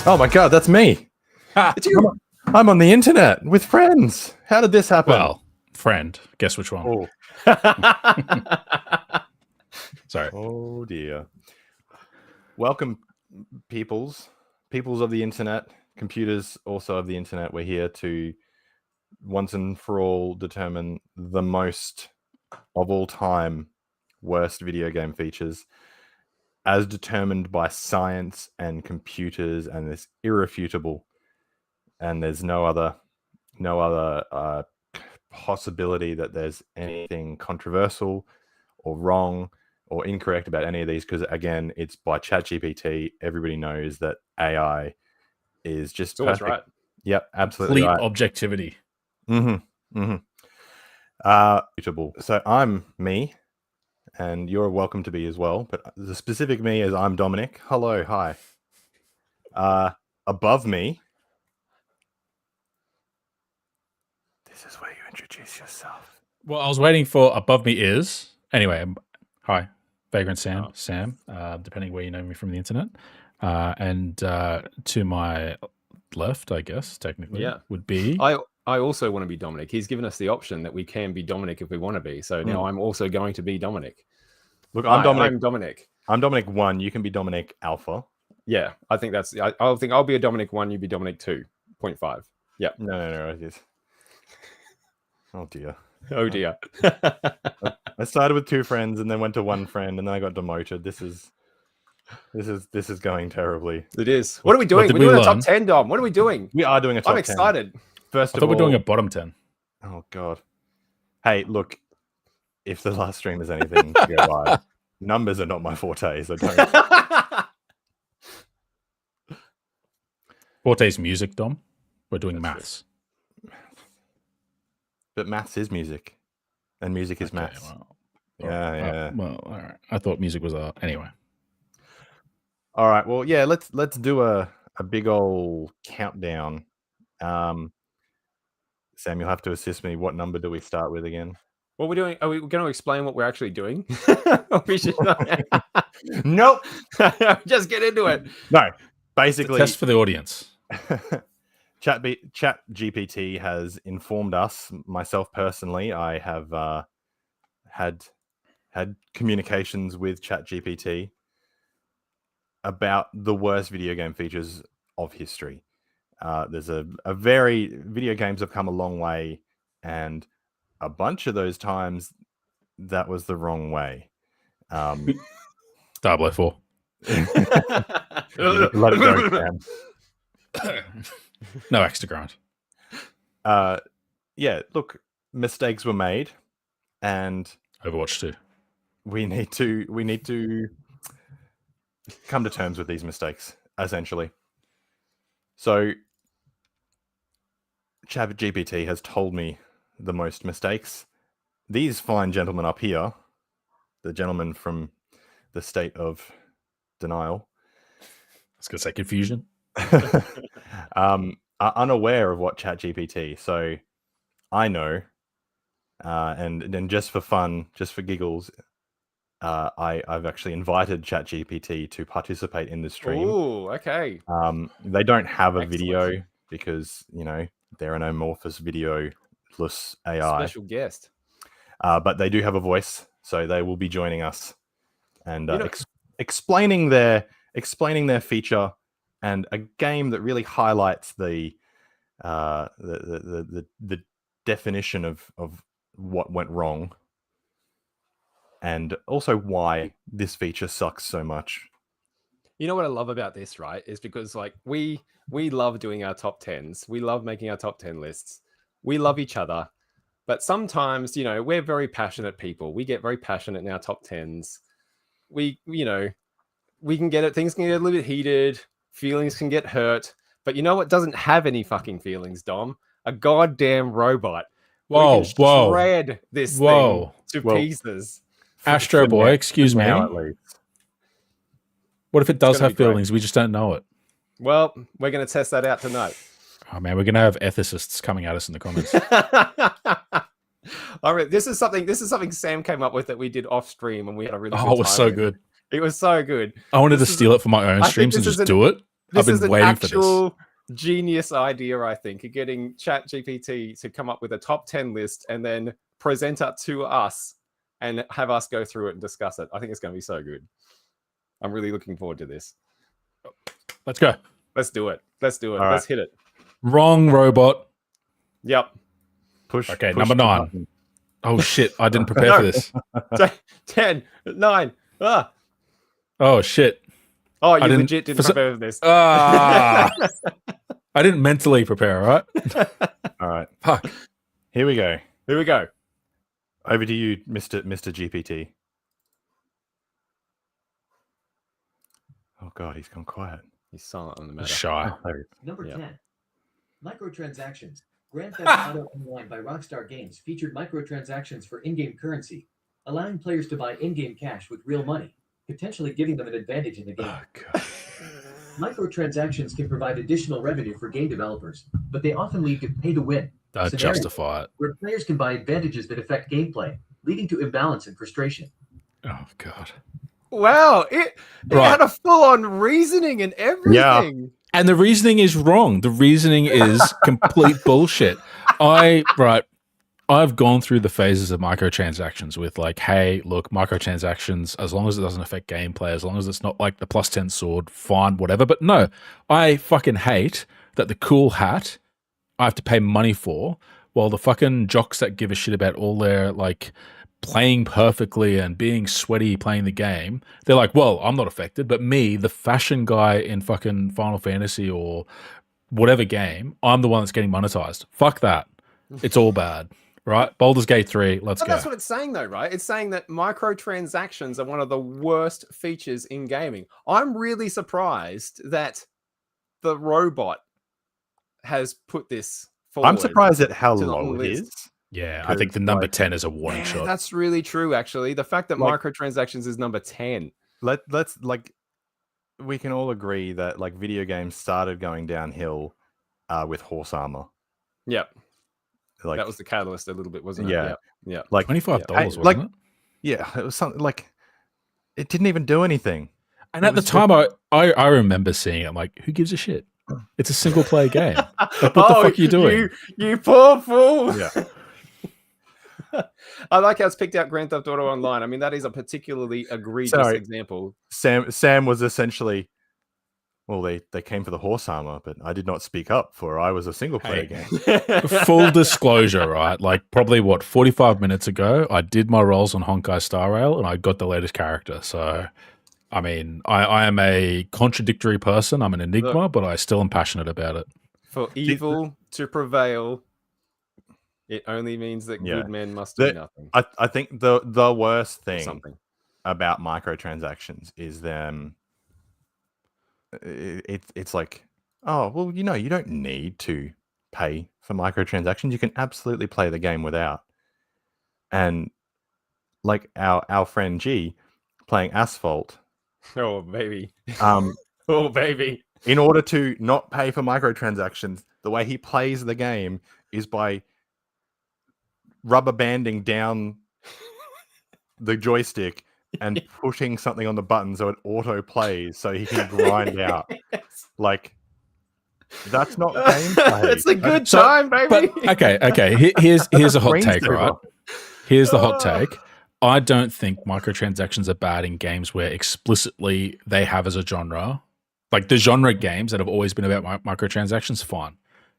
Oh my god, that's me. It's you. I'm on the internet with friends. How did this happen? Well, friend. Guess which one? Oh. Sorry. Oh dear. Welcome, peoples of the internet, computers also of the internet. We're here to once and for all determine the most of all time worst video game features as determined by science and computers, and it's irrefutable, and there's no other possibility that there's anything controversial or wrong or incorrect about any of these, because again, it's by ChatGPT. Everybody knows that AI is just always perfect. right. Yep, absolutely Complete right. objectivity. Suitable. So I'm me, and you're welcome to be as well. But the specific me is I'm Dominic. Hello, hi. Above me, this is where you introduce yourself. Well, I was waiting for above me is. Anyway, hi, Vagrant Sam. Oh. Sam, depending where you know me from the internet. And to my left, I guess, technically, Yeah. would be... I also want to be Dominic. He's given us the option that we can be Dominic if we want to be. So now I'm also going to be Dominic. Look, I'm Dominic. I'm Dominic. I'm Dominic 1. You can be Dominic Alpha. Yeah, I think that's... I'll be a Dominic 1, you be Dominic 2.5. Yeah. No. It is. Oh dear. Oh dear. I started with 2 friends and then went to 1 friend and then I got demoted. This is going terribly. It is. What are we doing? We're doing a top 10, Dom. What are we doing? We are doing a top 10. I'm excited. First I of thought all, we're doing a bottom 10. Oh god. Hey, look, if the last stream is anything to go by, numbers are not my forte, so don't. Forte's music, Dom. We're doing maths. But maths is music, and music is maths. Well, Yeah. well, all right. I thought music was anyway. All right. Well, yeah. Let's do a big old countdown. Sam, you'll have to assist me. What number do we start with again? What we're doing? Are we going to explain what we're actually doing? We should. Nope. Just get into it. No. Basically, Test for the audience. ChatGPT has informed us. Myself personally, I have had communications with ChatGPT about the worst video game features of history. There's video games have come a long way, and a bunch of those times that was the wrong way. Diablo 4. Let it go, Sam. No axe to grind. Yeah, look, mistakes were made, and Overwatch 2. we need to come to terms with these mistakes, essentially. So ChatGPT has told me the most mistakes. These fine gentlemen up here, the gentleman from the state of denial, I was going to say confusion. are unaware of what ChatGPT. So I know, and then just for fun, just for giggles, I've actually invited ChatGPT to participate in the stream. Oh, okay. They don't have a Excellent. video because they're an amorphous video-less AI. Special guest. But they do have a voice, so they will be joining us and explaining their feature and a game that really highlights the definition of what went wrong, and also why this feature sucks so much. You know what I love about this, right? Is because like we love doing our top 10s. We love making our top 10 lists. We love each other. But sometimes, we're very passionate people. We get very passionate in our top 10s. We can get it. Things can get a little bit heated. Feelings can get hurt. But you know what doesn't have any fucking feelings, Dom? A goddamn robot. Whoa, we can shred this thing to pieces. Astro Boy, excuse me. Now, at least. What if it does gonna have be great. feelings? We just don't know it. Well, we're going to test that out tonight. Oh man, we're gonna have ethicists coming at us in the comments. All right, this is something Sam came up with that we did off stream, and we had a really. Oh, it was so good. It was so good. I wanted to steal it for my own streams and just do it. This been is an waiting for this. actual genius idea, I think, of getting ChatGPT to come up with a top 10 list and then present it to us and have us go through it and discuss it. I think it's going to be so good. I'm really looking forward to this. Let's go. Let's do it. Let's do it. All Let's right. hit it. Wrong robot. Yep. Okay, push number the 9. button. Oh shit! I didn't prepare for this. 10, 9. Ah. Oh shit! Oh, you didn't- legit didn't for so- prepare for this. Ah! I didn't mentally prepare. All right. All right. Fuck. Here we go. Here we go. Over to you, Mr. GPT. Oh God, he's gone quiet. He's silent on the matter. Shy. Oh, there he is. Number Yeah. 10. Microtransactions. Grand Theft Auto Online by Rockstar Games featured microtransactions for in-game currency, allowing players to buy in-game cash with real money, potentially giving them an advantage in the game. Oh God. Microtransactions can provide additional revenue for game developers, but they often lead to pay-to-win, Don't Scenario. justify it. where players can buy advantages that affect gameplay, leading to imbalance and frustration. Oh god. Wow, it Right. had a full-on reasoning and everything. And the reasoning is wrong. The reasoning is complete bullshit. I've gone through the phases of microtransactions with like, hey, look, microtransactions, as long as it doesn't affect gameplay, as long as it's not like the +10 sword, fine, whatever. But no, I fucking hate that the cool hat I have to pay money for, while the fucking jocks that give a shit about all their like playing perfectly and being sweaty playing the game, they're like, well, I'm not affected, but me, the fashion guy in fucking Final Fantasy or whatever game, I'm the one that's getting monetized. Fuck that. It's all bad, right? Baldur's Gate 3, let's But go. that's what it's saying, though, right? It's saying that microtransactions are one of the worst features in gaming. I'm really surprised that the robot has put this forward. I'm surprised at how to the low it list. is. Yeah, I think the number 10 is a warning Yeah, shot. that's really true, actually. The fact that Like- microtransactions is number 10. Let's like, we can all agree that like video games started going downhill with horse armor. Yep. Like That was the catalyst a little bit, wasn't it? Yeah. Yep. Yeah. like $25, Hey, wasn't like- it? yeah, it was something like it didn't even do anything. And it at the was time, I remember seeing it. I'm like, who gives a shit? It's a single player game. Like, what the Oh, fuck are you doing? You poor fool. Yeah. I like how it's picked out Grand Theft Auto Online. I mean, that is a particularly egregious Sorry. example. Sam was essentially, well, they came for the horse armor, but I did not speak up, for I was a single player Hey. game. Full disclosure, right? Like probably 45 minutes ago, I did my rolls on Honkai Star Rail and I got the latest character. So, I mean, I am a contradictory person. I'm an enigma, but I still am passionate about it. For evil to prevail, it only means that Yeah. good men must do The- nothing. I think the worst Or thing something. about microtransactions is them. It's like, oh well, you don't need to pay for microtransactions. You can absolutely play the game without. And like our friend G playing Asphalt, Oh, baby. um, Oh, baby. in order to not pay for microtransactions, the way he plays the game is by rubber banding down the joystick and pushing something on the button so it auto plays so he can grind out. Like, that's not gameplay. It's a good So- time, baby. But okay. Here's a hot Brain take, saver. right? Here's the hot take. I don't think microtransactions are bad in games where explicitly they have as a genre. Like the genre games that have always been about microtransactions, fine.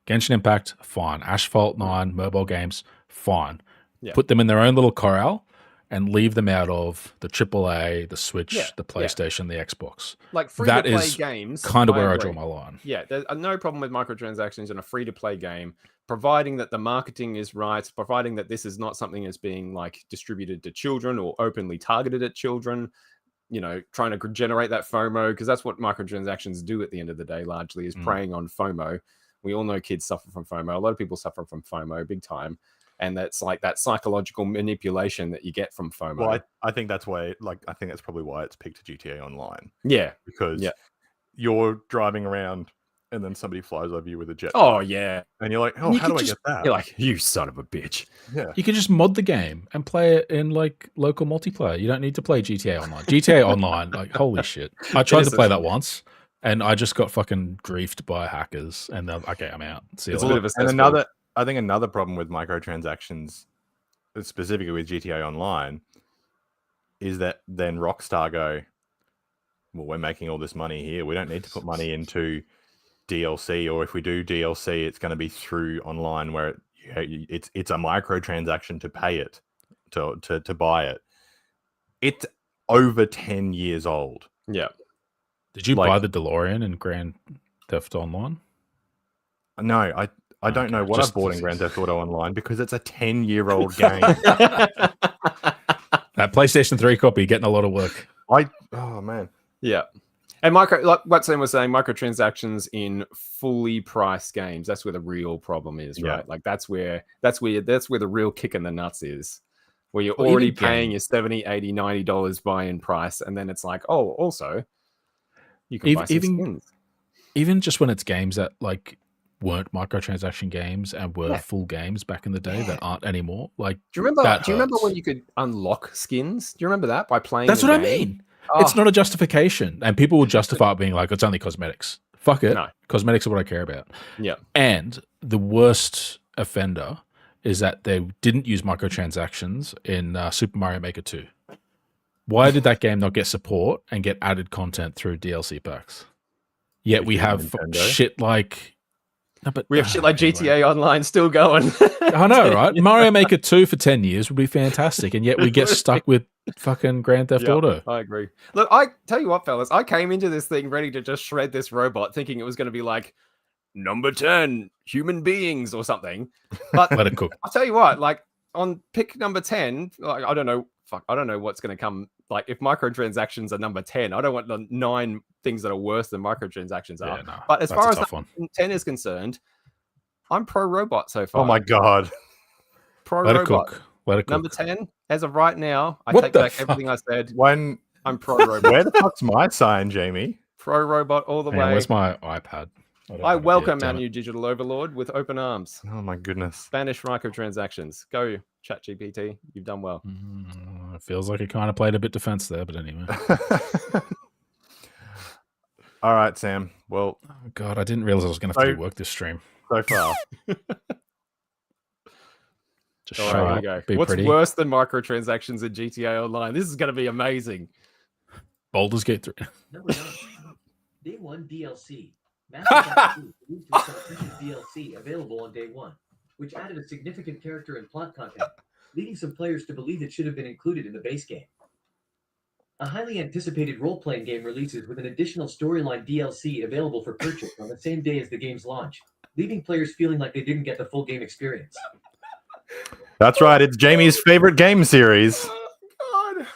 Genshin Impact, fine. Asphalt 9, mobile games, fine. Yeah. Put them in their own little corral and leave them out of the AAA, the Switch, Yeah, the yeah. PlayStation, the Xbox. Like That free-to-play is games. Kind of where I agree. draw my line. Yeah, there's no problem with microtransactions in a free-to-play game, providing that the marketing is right, providing that this is not something that's being like distributed to children or openly targeted at children. Trying to generate that FOMO, because that's what microtransactions do at the end of the day. Largely is preying on FOMO. We all know kids suffer from FOMO. A lot of people suffer from FOMO big time, and that's like that psychological manipulation that you get from FOMO. Well, I think that's why. I think that's probably why it's picked GTA Online, yeah. because Yeah. you're driving around and then somebody flies over you with a jet. Oh yeah. And you're like, oh, And you how could do I just- get that? You're like, you son of a bitch. yeah. You can just mod the game and play it in like local multiplayer. You don't need to play GTA Online. GTA Online, like holy shit! I tried to This play is- that once, and I just got fucking griefed by hackers, and they're okay, I'm out. See you It's a later. bit of a And cesspool. I think another problem with microtransactions, specifically with GTA Online, is that then Rockstar go, well, we're making all this money here. We don't need to put money into DLC, or if we do DLC, it's going to be through online where it's a microtransaction to pay it, to buy it. It's over 10 years old. Yeah. Did you buy the DeLorean in Grand Theft Online? No, I don't know what I bought in Grand Theft Auto Online because it's a 10-year-old game. That PlayStation 3 copy getting a lot of work. Oh man. Yeah. And like what Sam was saying, microtransactions in fully priced games, that's where the real problem is, right? Yeah. Like that's where the real kick in the nuts is. Where you're Well, already even paying your $70, $80, $90 buy-in price, and then it's like, oh, also you can buy some skins. Even just when it's games that like weren't microtransaction games and were full games back in the day that aren't anymore. Like, do you remember hurts. when you could unlock skins? Do you remember that by playing? That's the what game? I mean. It's not a justification, and people will justify it being like it's only cosmetics. Fuck it. No. Cosmetics are what I care about. Yeah. And the worst offender is that they didn't use microtransactions in Super Mario Maker 2. Why did that game not get support and get added content through DLC packs? Yet we have shit like... No, but, we have shit like GTA Online still going. I know, right? Mario Maker 2 for 10 years would be fantastic, and yet we get stuck with fucking Grand Theft Auto. I agree. Look, I tell you what, fellas, I came into this thing ready to just shred this robot, thinking it was going to be like number 10, human beings or something. But let it cook. I'll tell you what, like on pick number 10, like I don't know what's going to come. Like if microtransactions are number 10, I don't want the 9 things that are worse than microtransactions are. No, but as far as 10 is concerned, I'm pro robot so far. Oh my god. Pro let robot. It cook. Let it cook. Number 10, as of right now, I What take the back fuck? everything I said. When I'm pro robot. where the fuck's my sign, Jamie? Pro robot all the Man, way. where's my iPad? I welcome our new digital overlord with open arms. Oh my goodness. Banish microtransactions. Go, ChatGPT. You've done well. It feels like it kind of played a bit defense there, but anyway. All right, Sam. Well, oh god, I didn't realize I was going to have to do work this stream. So far. Just all show right, up, here we go. be What's pretty. worse than microtransactions in GTA Online? This is going to be amazing. Baldur's Gate 3. Number 9. Day 1 DLC. Mass Effect 2 released with some DLC available on day 1, which added a significant character and plot content, leading some players to believe it should have been included in the base game. A highly anticipated role-playing game releases with an additional storyline DLC available for purchase on the same day as the game's launch, leaving players feeling like they didn't get the full game experience. That's right. It's Jamie's favorite game series. Oh, God.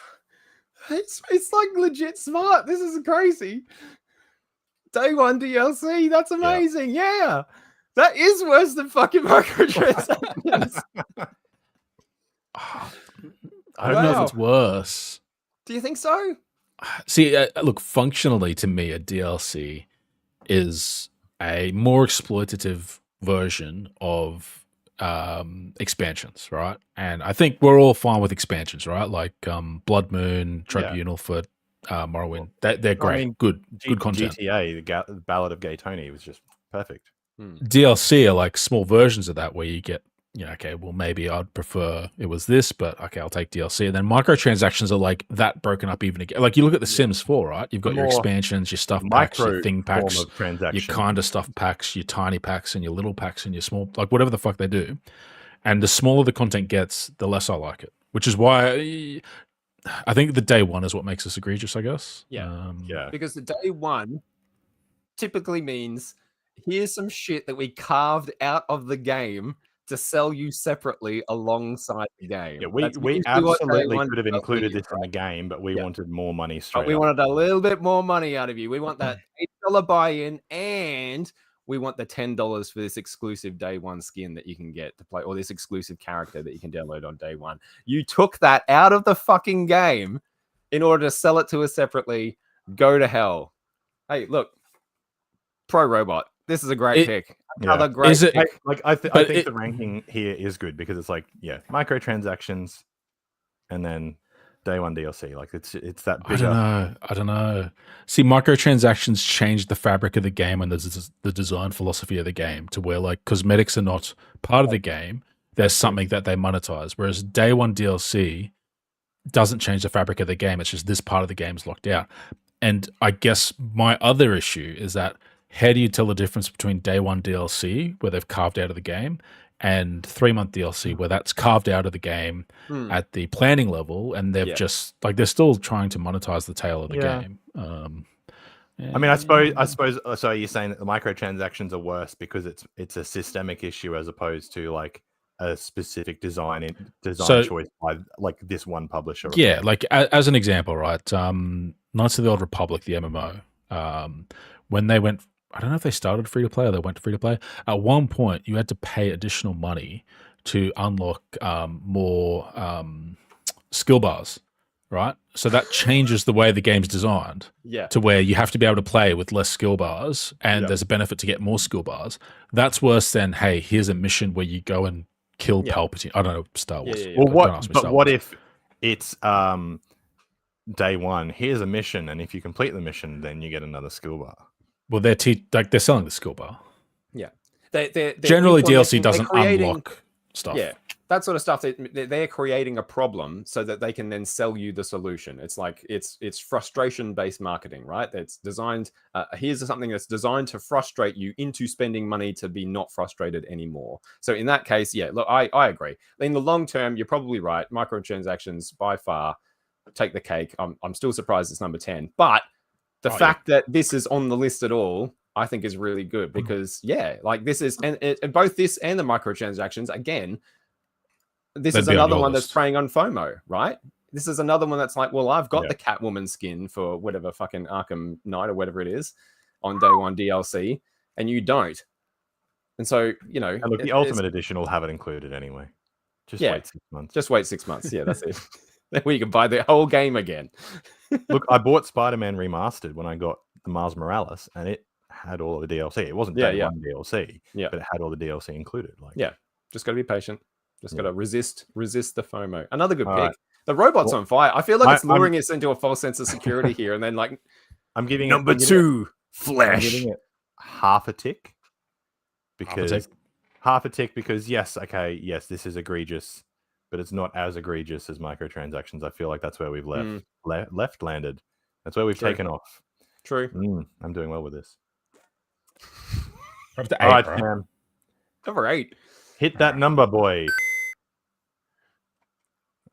It's like legit smart. This is crazy. Day 1 DLC. That's amazing. Yeah. That is worse than fucking microtransactions. I don't know if it's worse. Do you think so? See, look, functionally to me, a DLC is a more exploitative version of expansions, right? And I think we're all fine with expansions, right? Like Blood Moon, Tribunal for Morrowind. They're great. I mean, good content. GTA, the Ballad of Gay Tony was just perfect. DLC are like small versions of that where you get, you know, okay, well, maybe I'd prefer it was this, but okay, I'll take DLC. And then microtransactions are like that broken up even again. Like you look at The Sims 4, right? You've got your expansions, your stuff packs, your thing packs, your kind of stuff packs, your tiny packs and your little packs and your small, like whatever the fuck they do. And the smaller the content gets, the less I like it, which is why I think the day 1 is what makes this egregious, I guess. Yeah. Because the day 1 typically means here's some shit that we carved out of the game to sell you separately alongside the game. Yeah, we absolutely could have included this in the game, but we wanted more money straight. But we wanted a little bit more money out of you. We want that $8 buy-in, and we want the $10 for this exclusive day 1 skin that you can get to play, or this exclusive character that you can download on day 1. You took that out of the fucking game in order to sell it to us separately. Go to hell. Hey, look, Pro Robot. This is a great pick. Another great pick. I think the ranking here is good because it's like, microtransactions, and then day one DLC. Like it's that I bigger. don't know. See, microtransactions changed the fabric of the game and the design philosophy of the game to where like cosmetics are not part of the game. There's something that they monetize. Whereas day one DLC doesn't change the fabric of the game. It's just this part of the game's locked out. And I guess my other issue is that how do you tell the difference between day one DLC, where they've carved out of the game, and 3-month DLC, where that's carved out of the game at the planning level, and they've just like they're still trying to monetize the tail of the game. I mean, I suppose. So you're saying that the microtransactions are worse because it's a systemic issue as opposed to like a specific design choice by like this one publisher. Yeah, like as an example, right? Knights of the Old Republic, the MMO, when they went, I don't know if they started free to play or they went to free to play. At one point, you had to pay additional money to unlock more skill bars, right? So that changes the way the game's designed. Yeah. To where you have to be able to play with less skill bars, and there's a benefit to get more skill bars. That's worse than, hey, here's a mission where you go and kill Palpatine. I don't know, Star Wars. Well, what if it's day one? Here's a mission, and if you complete the mission, then you get another skill bar. Well, they're selling the skill bar. Yeah, they're generally DLC doesn't unlock stuff. Yeah, that sort of stuff. They're creating a problem so that they can then sell you the solution. It's like it's frustration-based marketing, right? That's designed. Here's something that's designed to frustrate you into spending money to be not frustrated anymore. So in that case, yeah, look, I agree. In the long term, you're probably right. Microtransactions by far take the cake. I'm still surprised it's number 10, but the fact that this is on the list at all, I think is really good because like this is and both this and the microtransactions again. This is another one that's preying on FOMO, right? This is another one that's like, well, I've got the Catwoman skin for whatever fucking Arkham Knight or whatever it is on day one DLC, and you don't. And so, you know, and look, the Ultimate Edition will have it included anyway. Just wait 6 months. Just wait 6 months. Yeah, that's it. Then we can buy the whole game again. Look, I bought Spider-Man Remastered when I got the Miles Morales, and it had all of the DLC. It wasn't day one DLC, but it had all the DLC included. Like, just got to be patient. Just got to resist the FOMO. Another good pick. Right. The robot's on fire. I feel like it's luring us into a false sense of security here, and then like I'm giving number 2 Flash. I'm giving it half a tick because yes, this is egregious, but it's not as egregious as microtransactions. I feel like that's where we've landed. That's where we've taken off. True. I'm doing well with this. Up to 8, all right, bro. Sam. Number 8. Hit that number, boy.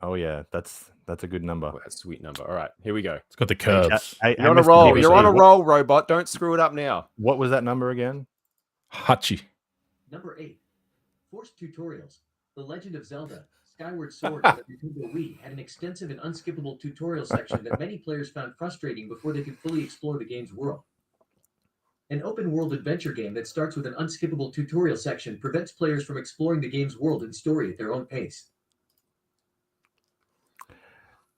Oh yeah, that's a good number. Oh, that's a sweet number. All right, here we go. It's got the curves. You're on a roll. You're on a roll, robot. Don't screw it up now. What was that number again? Hachi. Number 8. Forced tutorials. The Legend of Zelda: Skyward Sword on the Nintendo Wii had an extensive and unskippable tutorial section that many players found frustrating before they could fully explore the game's world. An open-world adventure game that starts with an unskippable tutorial section prevents players from exploring the game's world and story at their own pace.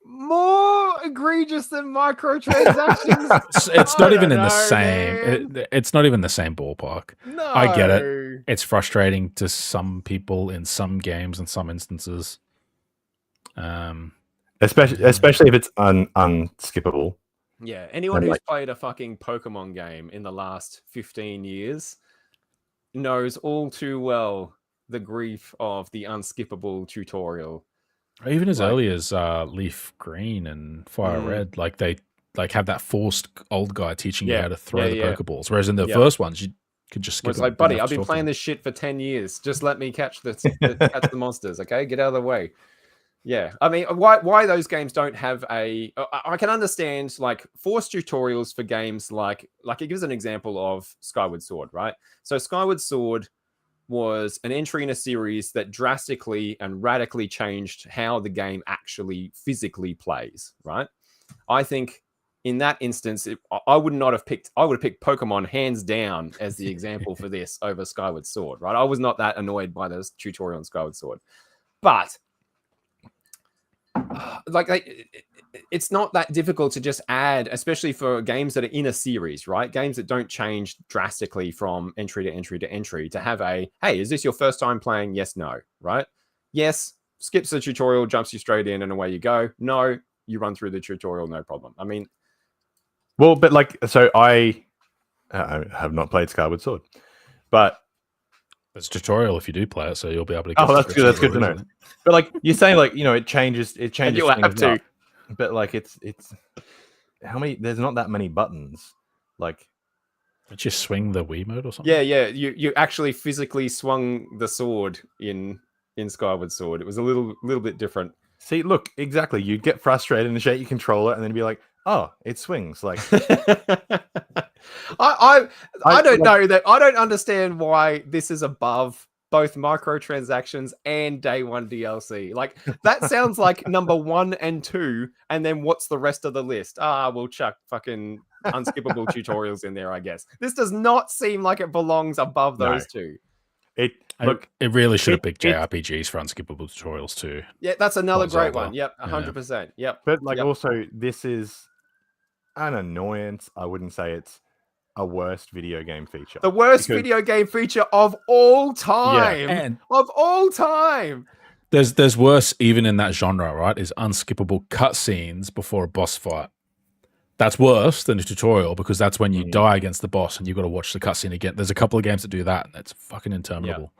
More egregious than microtransactions. It's not even in the same. It's not even the same ballpark. No, I get it. It's frustrating to some people in some games in some instances. Especially if it's unskippable. Yeah, anyone who's played a fucking Pokemon game in the last 15 years knows all too well the grief of the unskippable tutorial. Even as early as Leaf Green and Fire Red, like they have that forced old guy teaching you how to throw the Pokeballs. Whereas in the first ones, you could just skip. It's like, buddy, I've been playing this shit for 10 years. Just let me catch the monsters, okay? Get out of the way. Yeah, I mean, why those games don't have a... I can understand, like, forced tutorials for games like it gives an example of Skyward Sword, right? So Skyward Sword was an entry in a series that drastically and radically changed how the game actually physically plays, right? I think in that instance, I would have picked Pokemon hands down as the example for this over Skyward Sword, right? I was not that annoyed by this tutorial on Skyward Sword. But it's not that difficult to just add, especially for games that are in a series, right? Games that don't change drastically from entry to entry to entry, to have hey, is this your first time playing? Yes, no, right? Yes, skips the tutorial, jumps you straight in, and away you go. No, you run through the tutorial no problem. I mean, Well, but like, so I have not played Skyward Sword, but There's a tutorial if you do play it, so you'll be able to. oh, get that's good. That's good to know. But like you're saying, like it changes. It changes. you'll have things to. up. But like it's how many? There's not that many buttons. Like, Did you swing the Wiimote or something? Yeah. You actually physically swung the sword in Skyward Sword. It was a little bit different. see, look, exactly. You'd get frustrated and shake your controller, and then be like, "Oh, it swings." Like, I don't like- know that. I don't understand why this is above both microtransactions and day one DLC. Like that sounds like number 1 and 2, and then what's the rest of the list? We'll chuck fucking unskippable tutorials in there, I guess. This does not seem like it belongs above No. those two. look, It really should have it- picked JRPGs for unskippable tutorials too. Yeah, that's another Like great Zelda. one. Yep, 100%. Yep. but like Yep. also this is an annoyance. I wouldn't say it's a worst video game feature. The worst Because- video game feature of all time. And Of all time. there's worse even in that genre, right? Is unskippable cutscenes before a boss fight. That's worse than a tutorial because that's when you die against the boss and you've got to watch the cutscene again. There's a couple of games that do that, and it's fucking interminable.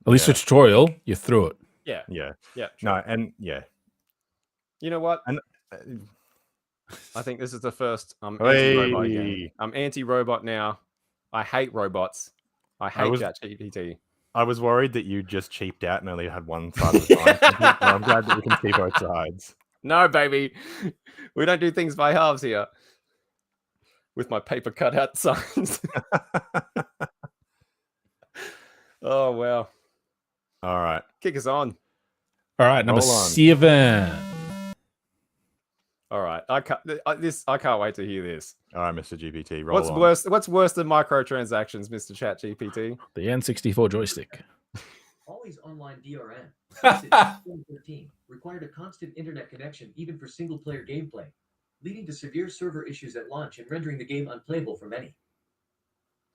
At least Yeah. a tutorial, you're through it. Yeah. yeah, Yeah. no, and yeah, You know what? and I think this is the first anti-robot again. Hey. I'm anti-robot now. I hate robots. I hate was- ChatGPT. I was worried that you just cheaped out and only had one side of the time. I'm glad that we can see both sides. No, baby. We don't do things by halves here. With my paper cutout signs. Oh, wow. All right. Kick us on. All right, number Hold on. 7. All right. I can't wait to hear this. All right, Mr. GPT. Roll on. What's worse than microtransactions, Mr. ChatGPT? The N64 joystick. Always online DRM. Since 2013, required a constant internet connection even for single-player gameplay, leading to severe server issues at launch and rendering the game unplayable for many.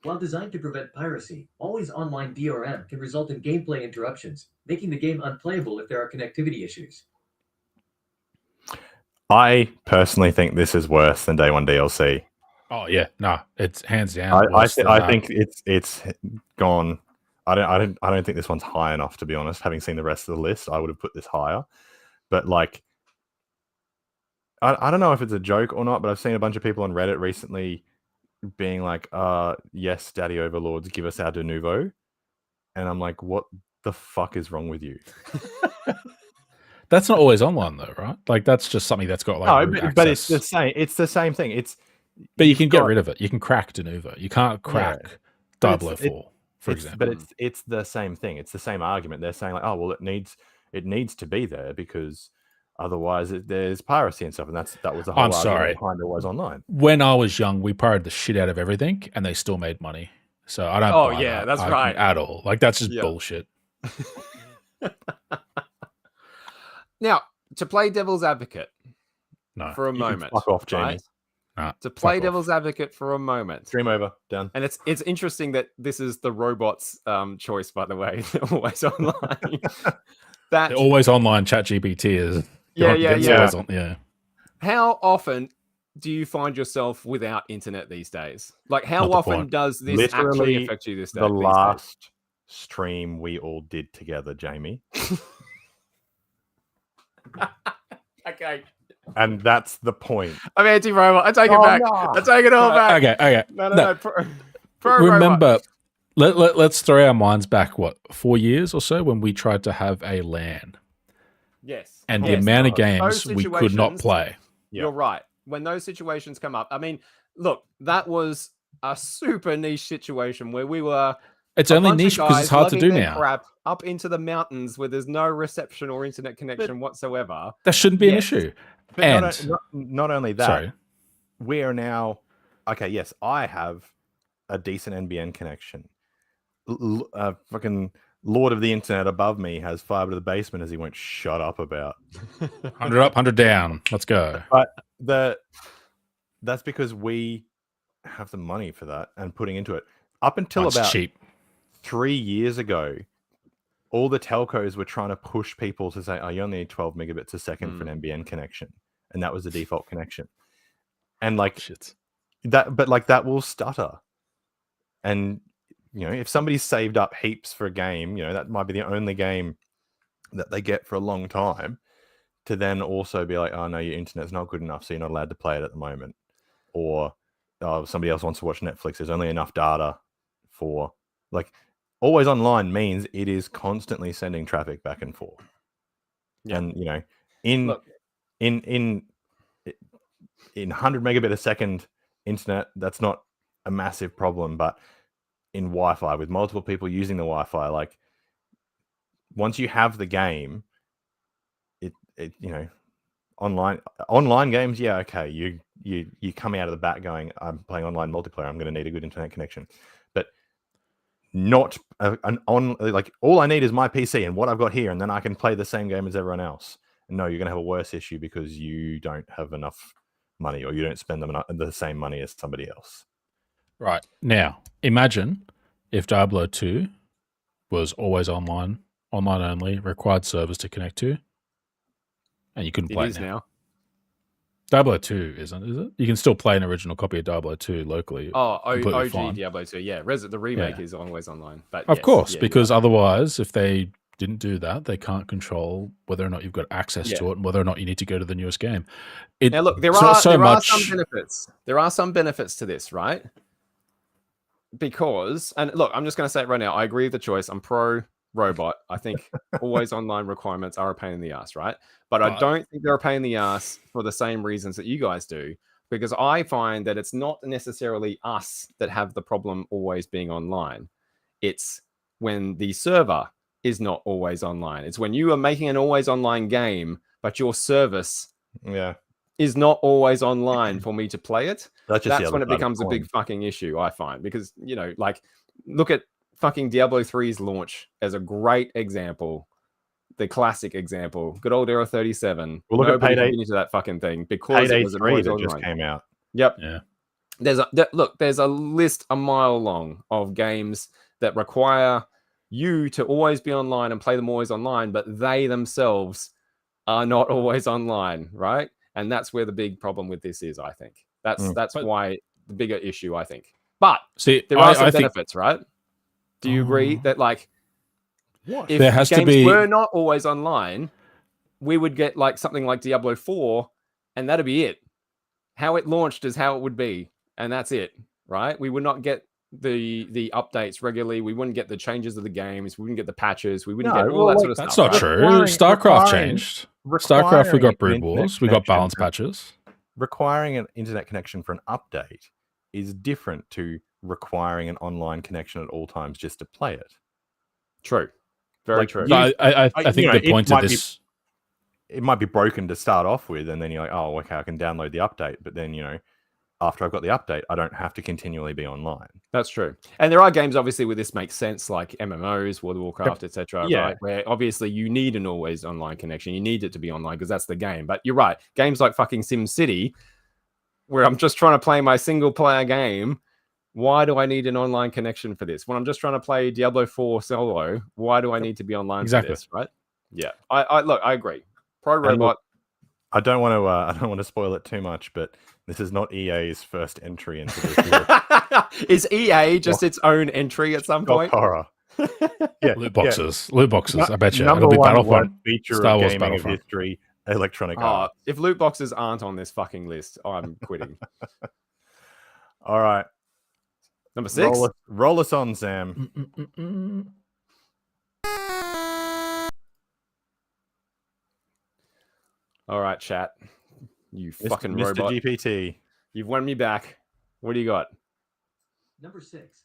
While designed to prevent piracy, always online DRM can result in gameplay interruptions, making the game unplayable if there are connectivity issues. I personally think this is worse than Day One DLC. Oh yeah, no, it's hands down. I worse than that. think it's gone. I don't think this one's high enough, to be honest. Having seen the rest of the list, I would have put this higher. But like, I don't know if it's a joke or not, but I've seen a bunch of people on Reddit recently being like, yes, Daddy Overlords, give us our de nouveau. And I'm like, what the fuck is wrong with you? That's not always online though, right? Like that's just something that's got like No, root but it's access. the same. It's the same thing. But you can you've get got- rid of it. You can crack de nouveau. You can't crack But 004, for example. But it's the same thing. It's the same argument. They're saying like, oh well, it needs to be there because otherwise there's piracy and stuff, and that was the whole I'm argument sorry. behind it was online. When I was young, we pirated the shit out of everything, and they still made money. So I don't. Oh, buy yeah, that that's argument right. at all. Like that's just Yeah. bullshit. Now, to play devil's advocate No. for a You can moment. fuck off, Jamie. right? Nah, To play fuck off. devil's advocate for a moment. Dream over. Done. And it's interesting that this is the robot's choice, by the way. Always online. That They're always online. ChatGPT is. Yeah, it's yeah. always on- yeah. How often do you find yourself without internet these days? Like, how Not the often point. does this actually Literally affect you this day? The these days? last stream we all did together, Jamie, Okay. and that's the point. I'm anti-robot. I take it back. I take it all back. Okay. No. No. Pro Remember, let's throw our minds back, 4 years or so when we tried to have a LAN Yes. and the Yes. amount of Those games we could not situations- play. Yeah. You're right. When those situations come up, I mean, look, that was a super niche situation where we were It's a only bunch of niche because guys it's hard to lugging do their now. crap up into the mountains where there's no reception or internet connection whatsoever. That shouldn't be an Yes. issue. But And not only that, sorry, we are now okay. Yes, I have a decent NBN connection. Fucking Lord of the Internet above me has fiber to the basement, as he won't shut up about. 100 up, 100 down. Let's go. That's because we have the money for that and putting into it. Up until It's about cheap. 3 years ago, all the telcos were trying to push people to say, "Oh, you only need 12 megabits a second for an NBN connection," and that was the default connection. And like Shit. that, but like that will stutter. And if somebody's saved up heaps for a game, that might be the only game that they get for a long time, to then also be like, oh no, your internet's not good enough, so you're not allowed to play it at the moment. Or somebody else wants to watch Netflix. There's only enough data for like always online means it is constantly sending traffic back and forth. Yeah. And in 100 megabit a second internet, that's not a massive problem. But in Wi-Fi, with multiple people using the Wi-Fi, like once you have the game, it online games, yeah, okay, you coming out of the bat going, I'm playing online multiplayer, I'm going to need a good internet connection. But not like all I need is my PC and what I've got here, and then I can play the same game as everyone else. And no, you're going to have a worse issue because you don't have enough money, or you don't spend the same money as somebody else. Right. Now, imagine if Diablo 2 was always online only, required servers to connect to, and you couldn't play It is now. Diablo 2 isn't, is it? You can still play an original copy of Diablo 2 locally. OG fine. Diablo 2, yeah. The remake is always online. But Of yes, course, yeah, because otherwise, if they didn't do that, they can't control whether or not you've got access to it and whether or not you need to go to the newest game. Now, look, there are some benefits. There are some benefits to this, right? Because, and look, I'm just going to say it right now. I agree with the choice. I'm pro robot. I think always online requirements are a pain in the ass, right? But I don't think they're a pain in the ass for the same reasons that you guys do, because I find that it's not necessarily us that have the problem always being online. It's when the server is not always online. It's when you are making an always online game, but your service is not always online for me to play it. That's when it becomes a big fucking issue, I find. Because, like, look at fucking Diablo 3's launch as a great example. The classic example. Good old Era 37. Well, look Nobody at could get into that fucking thing because it was an always online. Just came out. Yep. Yeah. There's a list a mile long of games that require you to always be online and play them always online, but they themselves are not always online, right? And that's where the big problem with this is, I think. That's why the bigger issue, I think. But there are some benefits, right? Do you agree that, like, if there has games to be... were not always online, we would get like something like Diablo 4, and that'd be it. How it launched is how it would be, and that's it, right? We would not get the updates regularly. We wouldn't get the changes of the games. We wouldn't get the patches. We wouldn't get all that sort of that's stuff. That's not true. StarCraft changed. StarCraft, we got Brood Wars. We got balance patches. Requiring an internet connection for an update is different to requiring an online connection at all times just to play it. True. Very true. I think the point of this... It might be broken to start off with, and then you're like, oh, okay, I can download the update. But then, after I've got the update, I don't have to continually be online. That's true. And there are games, obviously, where this makes sense, like MMOs, World of Warcraft, etc. Right? Where obviously you need an always online connection. You need it to be online because that's the game. But you're right. Games like fucking SimCity, where I'm just trying to play my single player game, why do I need an online connection for this? When I'm just trying to play Diablo 4 solo, why do I need to be online for this, right? Yeah. I agree. Pro robot. I don't want to spoil it too much, but this is not EA's first entry into this. Is EA just its own entry at some point? Horror. Yeah, loot boxes. Loot boxes. I bet you number it'll be one Battlefront, feature Star of Wars gaming of Battlefront. history, Electronic Arts. If loot boxes aren't on this fucking list, I'm quitting. All right. Number 6. Roll us on, Sam. All right, chat. You fucking Mr. robot. GPT. You've won me back. What do you got? Number 6.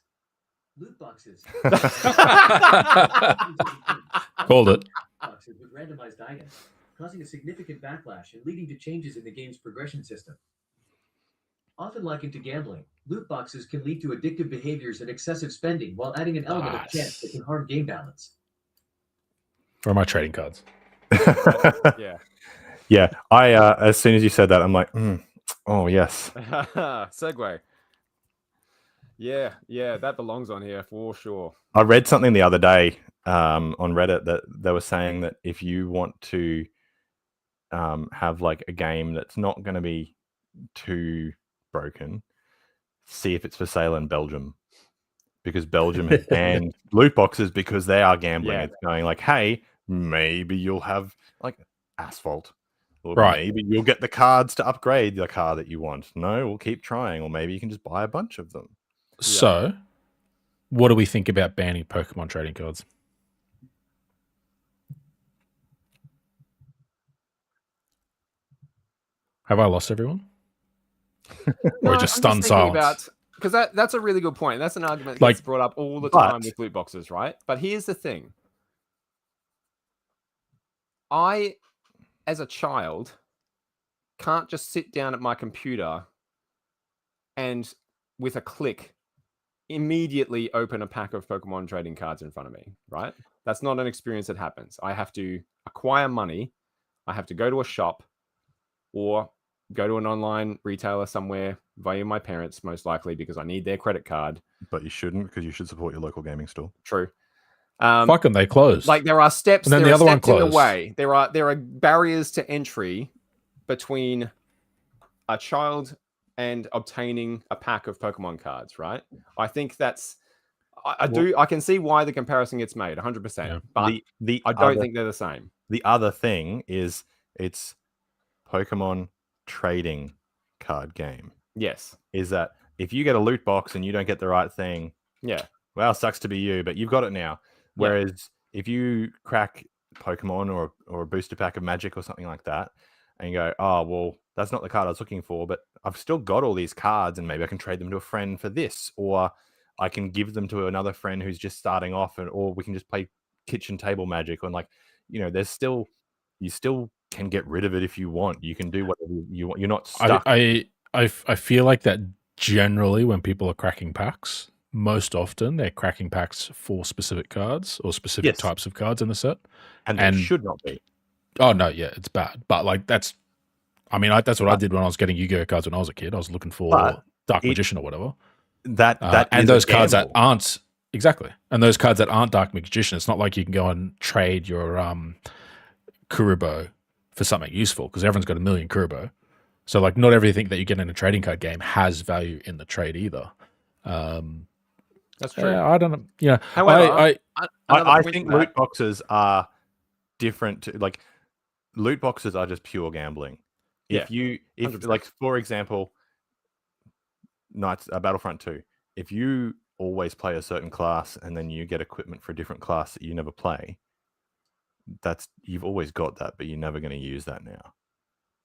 Loot boxes. Called it. Boxes with randomized items, causing a significant backlash and leading to changes in the game's progression system. Often likened to gambling, loot boxes can lead to addictive behaviors and excessive spending while adding an element of chance that can harm game balance. Where are my trading cards? Yeah. Yeah. I as soon as you said that, I'm like, oh yes. Segue. Yeah, that belongs on here for sure. I read something the other day on Reddit that they were saying that if you want to have like a game that's not going to be too broken, see if it's for sale in Belgium, because Belgium has banned loot boxes because they are gambling. Yeah. It's going like, hey, maybe you'll have like Asphalt, or Right. maybe you'll get the cards to upgrade the car that you want. No, we'll keep trying, or maybe you can just buy a bunch of them. So, what do we think about banning Pokemon trading cards? Have I lost everyone? Or just stunned silence? Because that's a really good point. That's an argument that Like- gets brought up all the but- time with loot boxes, right? But here's the thing. I, as a child, can't just sit down at my computer and with a click immediately open a pack of Pokemon trading cards in front of me, right? That's not an experience that happens. I have to acquire money. I have to go to a shop or go to an online retailer somewhere via my parents, most likely, because I need their credit card. But you shouldn't, because you should support your local gaming store. True. Fuck them, they closed. Like there are steps. And then there the are other one steps in the closed. way. There are barriers to entry between a child and obtaining a pack of Pokemon cards. Right. I think that's. I can see why the comparison gets made 100%. Yeah. But I don't think they're the same. The other thing is it's Pokemon trading card game. Yes. Is that if you get a loot box and you don't get the right thing, Yeah. well, sucks to be you, but you've got it now. Whereas if you crack Pokemon or a booster pack of Magic or something like that, and you go, oh, well, that's not the card I was looking for, but I've still got all these cards and maybe I can trade them to a friend for this, or I can give them to another friend who's just starting off, or we can just play kitchen table Magic. And like, there's still, you still can get rid of it if you want. You can do whatever you want. You're not stuck. I feel like that generally when people are cracking packs, most often they're cracking packs for specific cards or specific types of cards in the set. And they should not be. Oh, no, yeah, it's bad. But like that's what I did when I was getting Yu-Gi-Oh cards when I was a kid. I was looking for Dark Magician or whatever. That and those cards that aren't and those cards that aren't Dark Magician, it's not like you can go and trade your Kuribo for something useful because everyone's got a million Kuribo. So like not everything that you get in a trading card game has value in the trade either. That's true. I don't know. Yeah. However, I think loot boxes are different to, like, loot boxes are just pure gambling. If 100%. like, for example, Battlefront 2, if you always play a certain class and then you get equipment for a different class that you never play, you've always got that, but you're never going to use that now.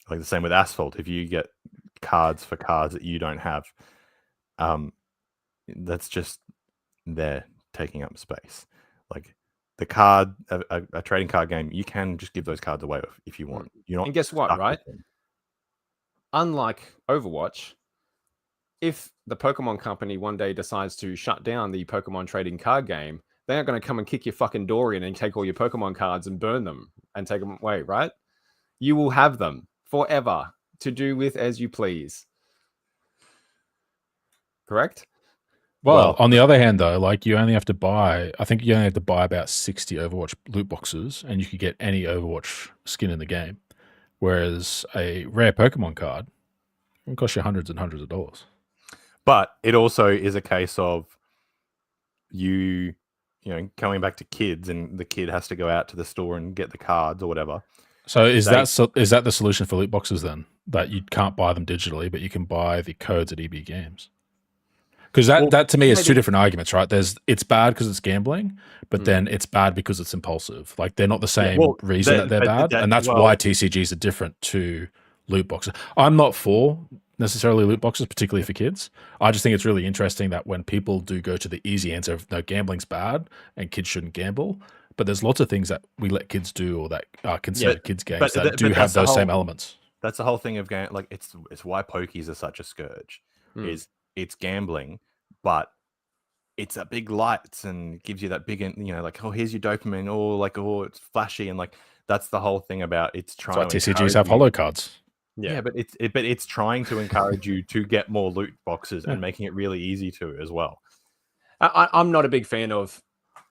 Like the same with Asphalt. If you get cards for cards that you don't have, that's just they're taking up space. Like the card, a trading card game, you can just give those cards away if you want. You're not. And guess what, stuck with right? them. Unlike Overwatch, if the Pokemon company one day decides to shut down the Pokemon trading card game, they aren't going to come and kick your fucking door in and take all your Pokemon cards and burn them and take them away, right? You will have them forever to do with as you please. Correct? Well, on the other hand, though, like you only have to buy about 60 Overwatch loot boxes and you could get any Overwatch skin in the game. Whereas a rare Pokemon card can cost you hundreds and hundreds of dollars. But it also is a case of you coming back to kids, and the kid has to go out to the store and get the cards or whatever. So is that the solution for loot boxes then? That you can't buy them digitally, but you can buy the codes at EB Games? Because that to me is two different arguments, right? It's bad because it's gambling, but then it's bad because it's impulsive. Like they're not the same reason that they're bad, and that's why TCGs are different to loot boxes. I'm not for necessarily loot boxes, particularly for kids. I just think it's really interesting that when people do go to the easy answer of no, gambling's bad and kids shouldn't gamble, but there's lots of things that we let kids do or that are considered kids games that do have those same elements. That's the whole thing of game. Like it's why pokies are such a scourge. It's gambling, but it's a big lights and gives you that big, like, oh, here's your dopamine, or like, oh, it's flashy, and like that's the whole thing about it's trying. That's why TCGs have holo cards. Yeah, but it's trying to encourage you to get more loot boxes and making it really easy to as well. I'm not a big fan of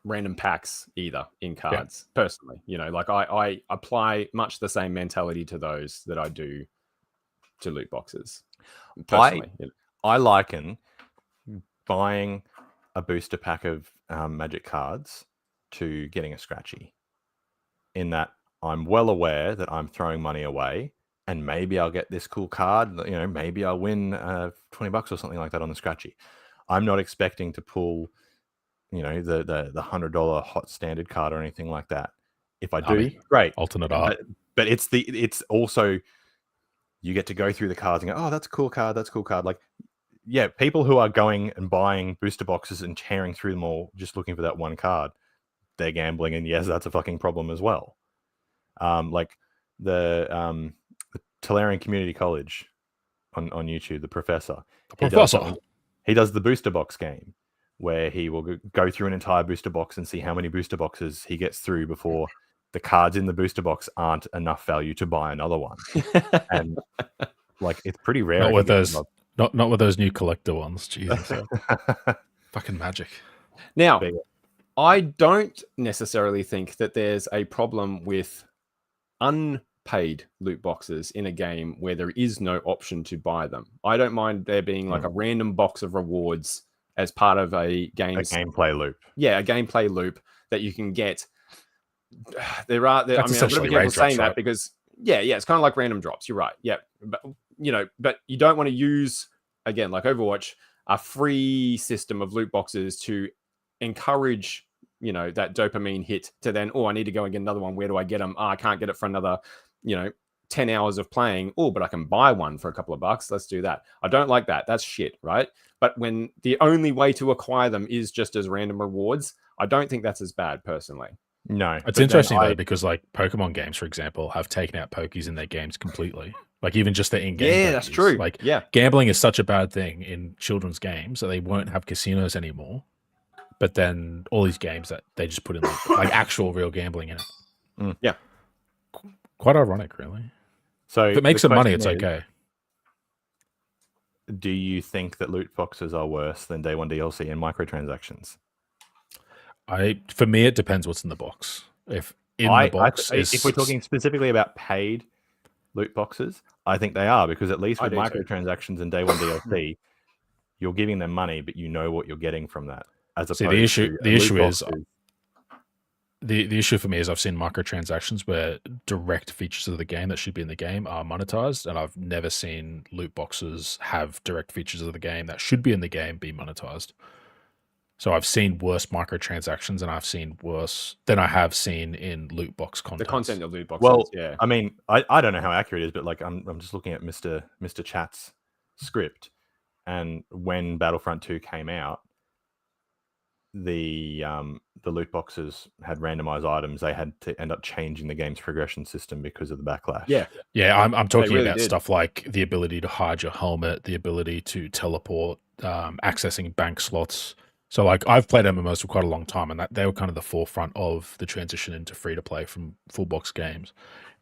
random packs either in cards personally. You know, like I apply much the same mentality to those that I do to loot boxes. Personally, I liken buying a booster pack of Magic cards to getting a scratchy, in that I'm well aware that I'm throwing money away, and maybe I'll get this cool card. You know, maybe I'll win $20 or something like that on the scratchy. I'm not expecting to pull, you know, the $100 hot standard card or anything like that. If I do, great. Alternate art. But it's also, you get to go through the cards and go, oh, that's a cool card. That's a cool card. Like, yeah, people who are going and buying booster boxes and tearing through them all just looking for that one card, they're gambling, and yes, that's a fucking problem as well. Like the Tolarian Community College on YouTube, the professor. He does the booster box game, where he will go through an entire booster box and see how many booster boxes he gets through before the cards in the booster box aren't enough value to buy another one. And like, it's pretty rare. Not with those, not with those new collector ones. Jesus, fucking magic. Now, I don't necessarily think that there's a problem with unpaid loot boxes in a game where there is no option to buy them. I don't mind there being like a random box of rewards as part of a gameplay loop. Yeah, a gameplay loop that you can get. I'm going to be careful saying that because it's kind of like random drops. You're right. Yeah, but you don't want to use, again, like Overwatch, a free system of loot boxes to encourage, you know, that dopamine hit to then, I need to go and get another one. Where do I get them? I can't get it for another, 10 hours of playing. But I can buy one for a couple of bucks. Let's do that. I don't like that. That's shit, right? But when the only way to acquire them is just as random rewards, I don't think that's as bad personally. No. It's interesting though, because like Pokemon games, for example, have taken out pokies in their games completely. Like even just the in-game. Yeah, that's true. Like gambling is such a bad thing in children's games that they won't have casinos anymore. But then all these games that they just put in like actual real gambling in it. Yeah. Quite ironic, really. So if it makes some money, it's okay. Do you think that loot boxes are worse than day one DLC and microtransactions? For me, it depends what's in the box. If the box if we're talking specifically about paid loot boxes, I think they are, because at least with microtransactions and day one DLC, you're giving them money, but you know what you're getting from that. As opposed the issue for me is I've seen microtransactions where direct features of the game that should be in the game are monetized, and I've never seen loot boxes have direct features of the game that should be in the game be monetized. So I've seen worse microtransactions, and I've seen worse than I have seen in loot box content. The content of loot boxes. Well, I mean, I don't know how accurate it is, but like I'm just looking at Mr. Chat's script, and when Battlefront 2 came out, the loot boxes had randomized items. They had to end up changing the game's progression system because of the backlash. Yeah. I'm talking about stuff like the ability to hide your helmet, the ability to teleport, accessing bank slots. So like I've played MMOs for quite a long time, and that they were kind of the forefront of the transition into free to play from full box games.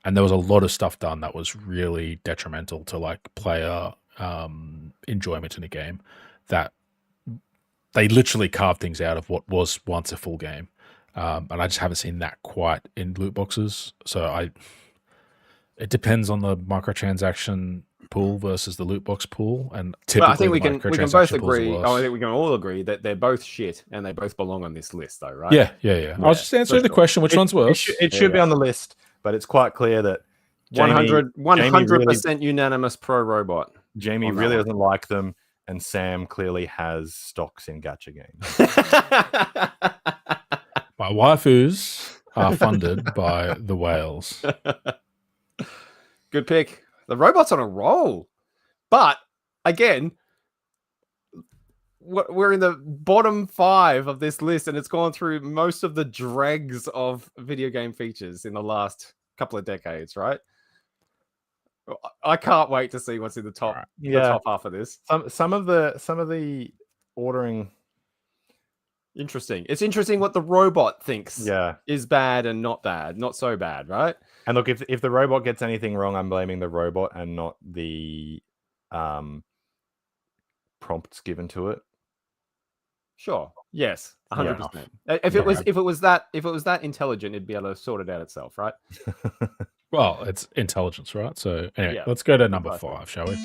And there was a lot of stuff done that was really detrimental to like player enjoyment in a game, that they literally carved things out of what was once a full game. And I just haven't seen that quite in loot boxes. So it depends on the microtransaction pool versus the loot box pool. And typically I think we can both agree. I think we can all agree that they're both shit and they both belong on this list, though, right? Yeah. I was just answering the question, which one's worse? It should be on the list, but it's quite clear that 100% unanimous pro robot. Jamie really doesn't like them, and Sam clearly has stocks in gacha games. My waifus are funded by the whales. Good pick. The robot's on a roll. But again, we're in the bottom 5 of this list, and it's gone through most of the dregs of video game features in the last couple of decades, right? I can't wait to see what's in the top, the top half of this. Some of the ordering. Interesting. It's interesting what the robot thinks is bad and not bad, not so bad, right? And look, if the robot gets anything wrong, I'm blaming the robot and not the prompts given to it. Sure. Yes. Yeah. 100%. If it was that intelligent, it'd be able to sort it out itself, right? Well, it's intelligence, right? So anyway, Yeah, let's go to number precisely. 5, shall we?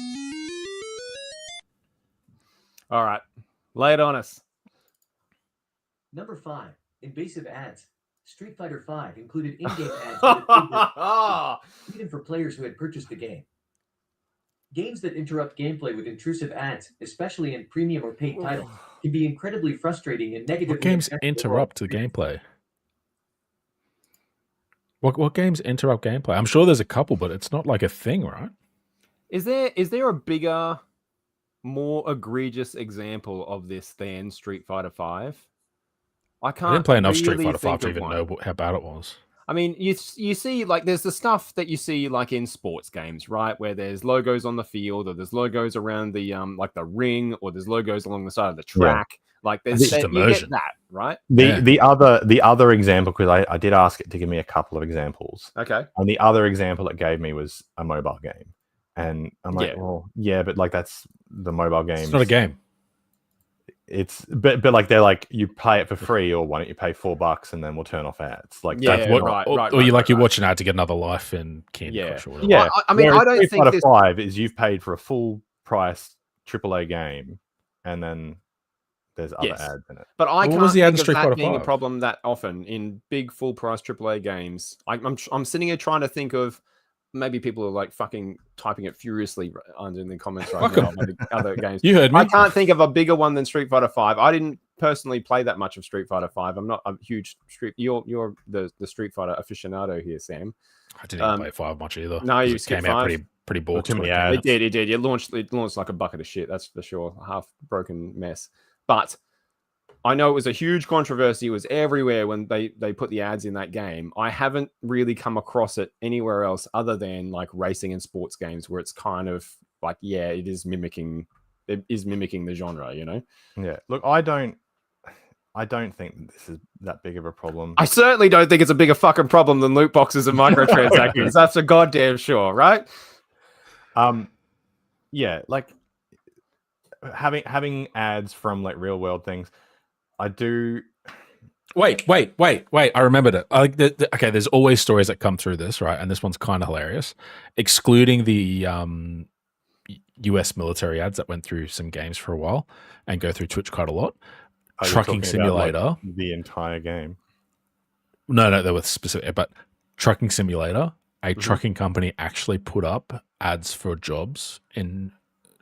All right. Lay it on us. Number 5, invasive ads. Street Fighter V included in-game ads that even for players who had purchased the game. Games that interrupt gameplay with intrusive ads, especially in premium or paid titles, can be incredibly frustrating and negatively What games impact the interrupt the overall gameplay? What games interrupt gameplay? I'm sure there's a couple, but it's not like a thing, right? Is there a bigger, more egregious example of this than Street Fighter V? I can't. I didn't play enough Street really Fighter 5 think to of even one. know how bad it was. I mean, you see, like, there's the stuff that you see, like, in sports games, right? Where there's logos on the field, or there's logos around the like the ring, or there's logos along the side of the track. Like, there's It's just you get immersion. that, right? The other example, because I did ask it to give me a couple of examples, Okay. and the other example it gave me was a mobile game, and I'm like, Yeah. well, yeah, but like that's the mobile game. It's not a game. It's but like they're like, you pay it for free, or why don't you pay $4 and then we'll turn off ads? Like Yeah, that's what, not- or you watch an ad to get another life in Candy Yeah. Crush or whatever. Yeah, I mean, whereas I don't Street think Fighter this. 5 is you've paid for a full price AAA game, and then there's other Yes. ads in it. But I What can't was the ad in think of Street that Fighter being a 5? problem that often in big full price AAA games. I'm sitting here trying to think of, maybe people are like fucking typing it furiously under in the comments right Fuck now 'em. about the other games. You heard me. I can't think of a bigger one than Street Fighter 5. I didn't personally play that much of Street Fighter 5. I'm not a huge You're the Street Fighter aficionado here, Sam. I didn't even play 5 much either. No, you it skipped came out 5. pretty balked. Too many when it came ads. out. It did. It launched like a bucket of shit. That's for sure. A half broken mess. But I know it was a huge controversy. It was everywhere when they put the ads in that game. I haven't really come across it anywhere else other than like racing and sports games, where it's kind of like, yeah, it is mimicking the genre, you know? Yeah, look, I don't think that this is that big of a problem. I certainly don't think it's a bigger fucking problem than loot boxes and microtransactions. That's for goddamn sure, right? Yeah, like having ads from like real world things. I do. Wait! I remembered it. Okay, there's always stories that come through this, right? And this one's kind of hilarious. Excluding the US military ads that went through some games for a while and go through Twitch quite a lot. Are you Trucking talking about, like, Simulator. the entire game. No, they were specific. But Trucking Simulator, a Mhm. trucking company actually put up ads for jobs in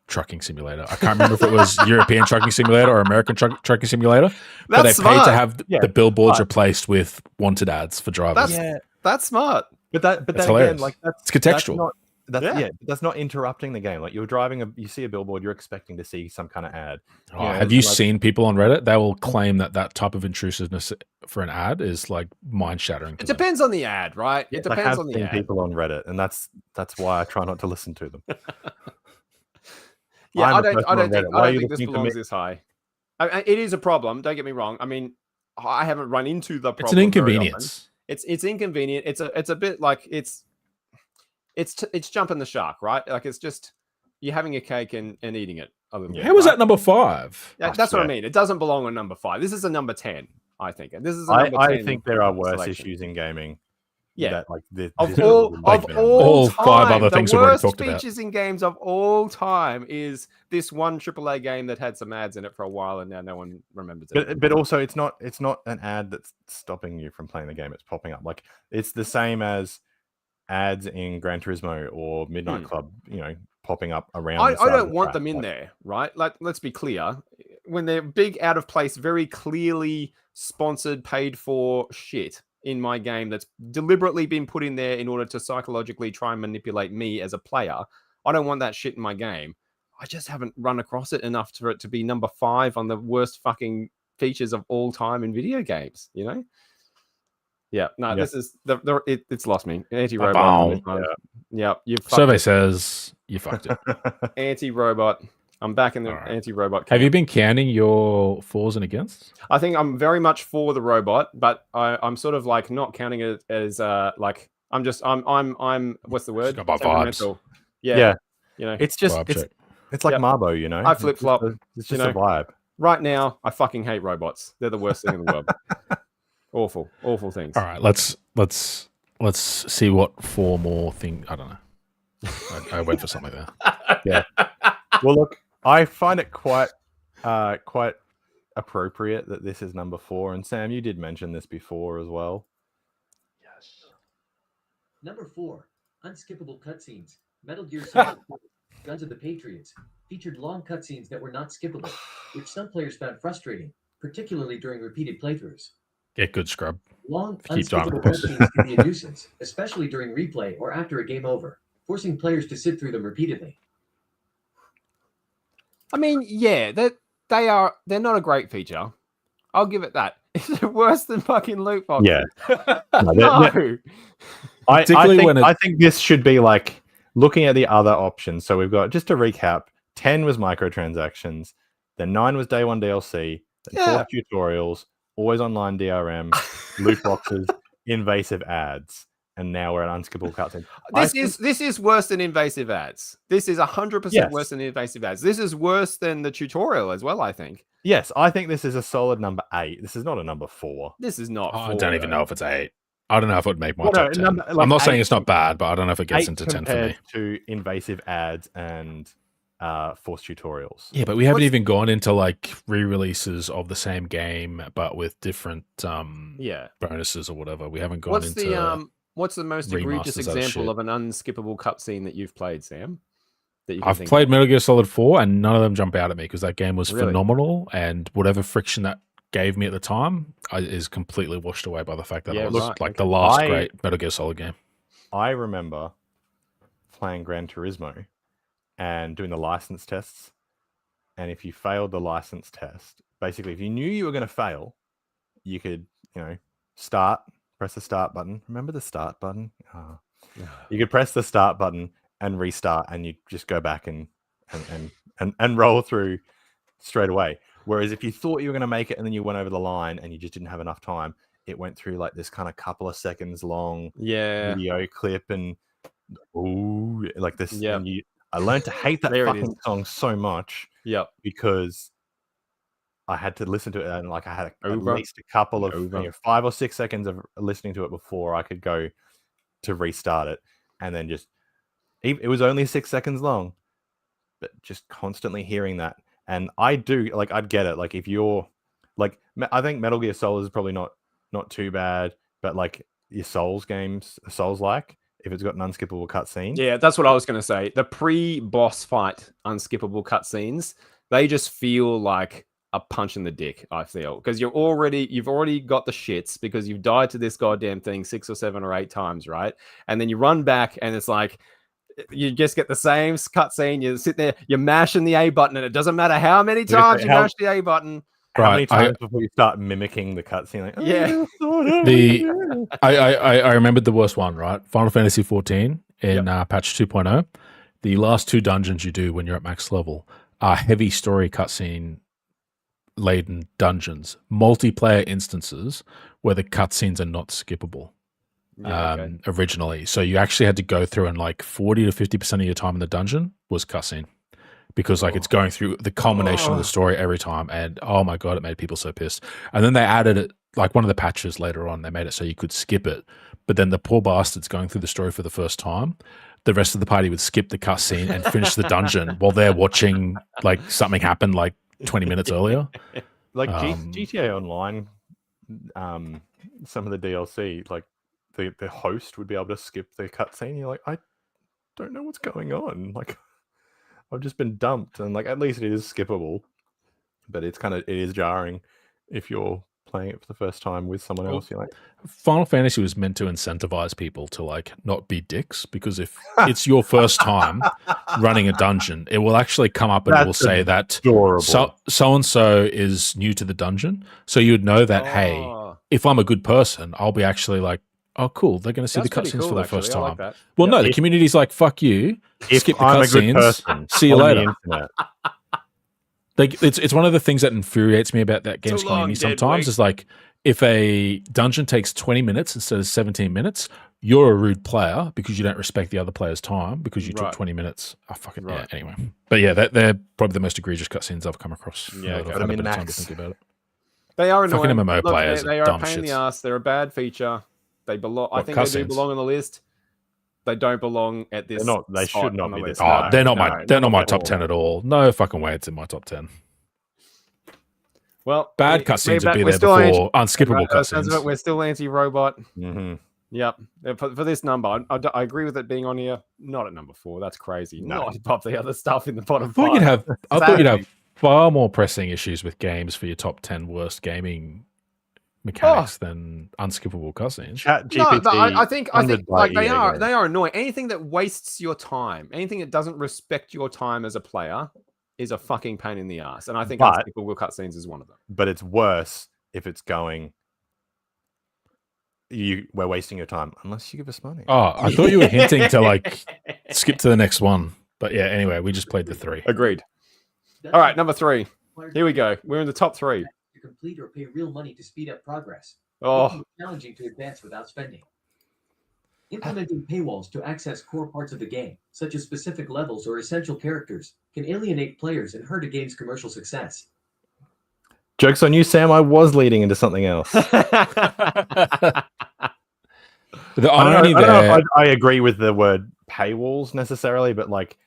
Trucking Simulator. I can't remember if it was European Trucking Simulator or American Trucking Simulator, but they paid to have Yeah, the billboards but- replaced with wanted ads for drivers. That's smart. But then hilarious. again, like It's contextual. That's not interrupting the game. Like you're driving you see a billboard, you're expecting to see some kind of ad. Oh, Yeah, have you like- seen people on Reddit? They will claim that type of intrusiveness for an ad is like mind shattering. It depends on the ad, right? It I depends have on the seen ad. people on Reddit, and that's why I try not to listen to them. Yeah, I'm I a don't person on think Reddit. Why are you this listening to belongs me? this high. It is a problem. Don't get me wrong. I mean, I haven't run into the problem. It's an very inconvenience. often. It's inconvenient. It's a bit like it's jumping the shark, right? Like it's just you're having a cake and eating it a little bit. How was right? that number 5? That's what I Yeah. mean. It doesn't belong on number 5. This is a number 10, I think. And this is a number 10. I think there are worse selection. issues in gaming. Yeah. That, like, Of this all is of like- All time, 5 other things the we've already worst talked about. features in games of all time is this one AAA game that had some ads in it for a while, and now no one remembers it. But also, it's not an ad that's stopping you from playing the game. It's popping up. Like it's the same as ads in Gran Turismo or Midnight Club. You know, popping up around. I the side of don't the want track. them in Like, there, right? Like, let's be clear. When they're big, out of place, very clearly sponsored, paid for shit in my game that's deliberately been put in there in order to psychologically try and manipulate me as a player, I don't want that shit in my game. I just haven't run across it enough for it to be number 5 on the worst fucking features of all time in video games, you know? Yeah, no, Yeah. this is it's lost me. Anti-robot. Ba-boom. Yeah, you fucked Survey it. says you fucked it. Anti-robot. I'm back in the All right. anti-robot camp. Have you been counting your fors and againsts? I think I'm very much for the robot, but I'm sort of like not counting it as like I'm what's the word? Just go by vibes. Temperamental. Yeah. Yeah. You know, It's just Vibe check. it's like Yep. Marbo, you know. I flip-flop, It's just you a vibe. Right now, I fucking hate robots. They're the worst thing in the world. Awful things. All right, let's see what 4 more things. I don't know. I went for something there. Yeah. Well, look, I find it quite appropriate that this is number 4. And Sam, you did mention this before as well. Yes. Number 4, unskippable cutscenes. Metal Gear Solid 4, Guns of the Patriots featured long cutscenes that were not skippable, which some players found frustrating, particularly during repeated playthroughs. Get good, scrub. Long, Keep unskippable going. cutscenes can be a nuisance, especially during replay or after a game over, forcing players to sit through them repeatedly. I mean, yeah, they're not a great feature. I'll give it that. Is it worse than fucking loot boxes? Yeah. No. I think this should be like looking at the other options. So we've got, just to recap, 10 was microtransactions, then 9 was day 1 DLC, then 4 tutorials, always online DRM, loot boxes, invasive ads, and now we're at unskippable cutscenes. This is worse than invasive ads. This is 100% worse than invasive ads. This is worse than the tutorial as well, I think. Yes, I think this is a solid number 8. This is not a number 4. This is not 4. I don't even know if it's 8. I don't know if it would make my Well, no, top 10. number- like I'm not saying 8 it's not bad, but I don't know if it gets 8 into 10 for compared me. to invasive ads and forced tutorials. Yeah, but we haven't even gone into like re-releases of the same game, but with different bonuses or whatever. We haven't gone into. What's the most egregious remasters of example shit. of an unskippable cutscene that you've played, Sam? That you can I've think played of? Metal Gear Solid 4, and none of them jump out at me because that game was Really? phenomenal, and whatever friction that gave me at the time is completely washed away by the fact that Yeah, it was right, like okay. the last great Metal Gear Solid game. I remember playing Gran Turismo and doing the license tests. And if you failed the license test, basically, if you knew you were going to fail, you could, press the start button. Remember the start button? You could press the start button and restart, and you just go back and roll through straight away. Whereas if you thought you were going to make it and then you went over the line and you just didn't have enough time, it went through like this kind of couple of seconds long video clip and like this. Yeah. And I learned to hate that There it fucking song so much. Yep. Because I had to listen to it, and like I had at Over least a couple of and over. 5 or 6 seconds of listening to it before I could go to restart it, and then it was only 6 seconds long, but just constantly hearing that. And I'd get it. Like if you're like, I think Metal Gear Solid is probably not too bad, but like your Souls games, Souls-like, if it's got an unskippable cutscene. Yeah, that's what I was going to say. The pre-boss fight unskippable cutscenes, they just feel like a punch in the dick, I feel. Because you've already got the shits because you've died to this goddamn thing 6 or 7 or 8 times, right? And then you run back and it's like, you just get the same cutscene. You sit there, you're mashing the A button, and it doesn't matter how many times you mash the A button. How many times before you start mimicking the cutscene? Like, I remembered the worst one, right? Final Fantasy 14 in patch 2.0. The last 2 dungeons you do when you're at max level are heavy story cutscene laden dungeons, multiplayer instances where the cutscenes are not skippable. Originally, so you actually had to go through, and like 40 to 50% of your time in the dungeon was cutscene. Because like it's going through the culmination of the story every time, and oh my god, it made people so pissed. And then they added it, like one of the patches later on, they made it so you could skip it. But then the poor bastards going through the story for the first time, the rest of the party would skip the cutscene and finish the dungeon while they're watching like something happen like 20 minutes earlier. Like GTA Online, some of the DLC, like the host would be able to skip the cutscene. You're like, I don't know what's going on. Like, I've just been dumped, and like at least it is skippable, but it is jarring if you're playing it for the first time with someone else. You're like, Final Fantasy was meant to incentivize people to like not be dicks, because if it's your first time running a dungeon, it will actually come up and it will say that so and so is new to the dungeon, so you would know that hey, if I'm a good person, I'll be actually like, oh, cool. They're going to see the cutscenes for the first time. Like well, no, the community's like, fuck you. Skip the I'm a good cutscenes. person, See you later. It's one of the things that infuriates me about that games community sometimes is like, if a dungeon takes 20 minutes instead of 17 minutes, you're a rude player because you don't respect the other player's time because you took Right. 20 minutes. Oh, fucking Right. yeah. Anyway, but yeah, they're probably the most egregious cutscenes I've come across. Yeah, okay. I've But had I a mean, bit of time to Max, think about it. They are Fucking annoying. MMO Look, players they are are a dumb pain in the shits. ass. They're a bad feature. They belong. I What, think they do cutscenes? belong on the list. They don't belong at this. They're not- they spot should not on the be list. this Oh, No, they're not number my top four. 10 at all. No fucking way it's in my top 10. Well, Bad cutscenes would be there still before unskippable cutscenes. We're still anti-robot. hmm Yep. For this number, I agree with it being on here. Not at number 4. That's crazy. No. Not above the other stuff in the bottom I thought 5. you'd have far more pressing issues with games for your top 10 worst gaming mechanics than unskippable cutscenes. ChatGPT. No, but I think funded by like EA they are annoying. Anything that wastes your time, anything that doesn't respect your time as a player, is a fucking pain in the ass. And I think But- unskippable cutscenes is one of them. But it's worse if it's going. We're wasting your time unless you give us money. Oh, I thought you were hinting to like skip to the next one. But yeah, anyway, we just played the 3. Agreed. All right, number 3. Here we go. We're in the top 3. To complete or pay real money to speed up progress. Oh, Making it challenging to advance without spending. Implementing paywalls to access core parts of the game, such as specific levels or essential characters, can alienate players and hurt a game's commercial success. Joke's on you, Sam. I was leading into something else. The I irony don't know there. if I agree with the word paywalls necessarily, but like,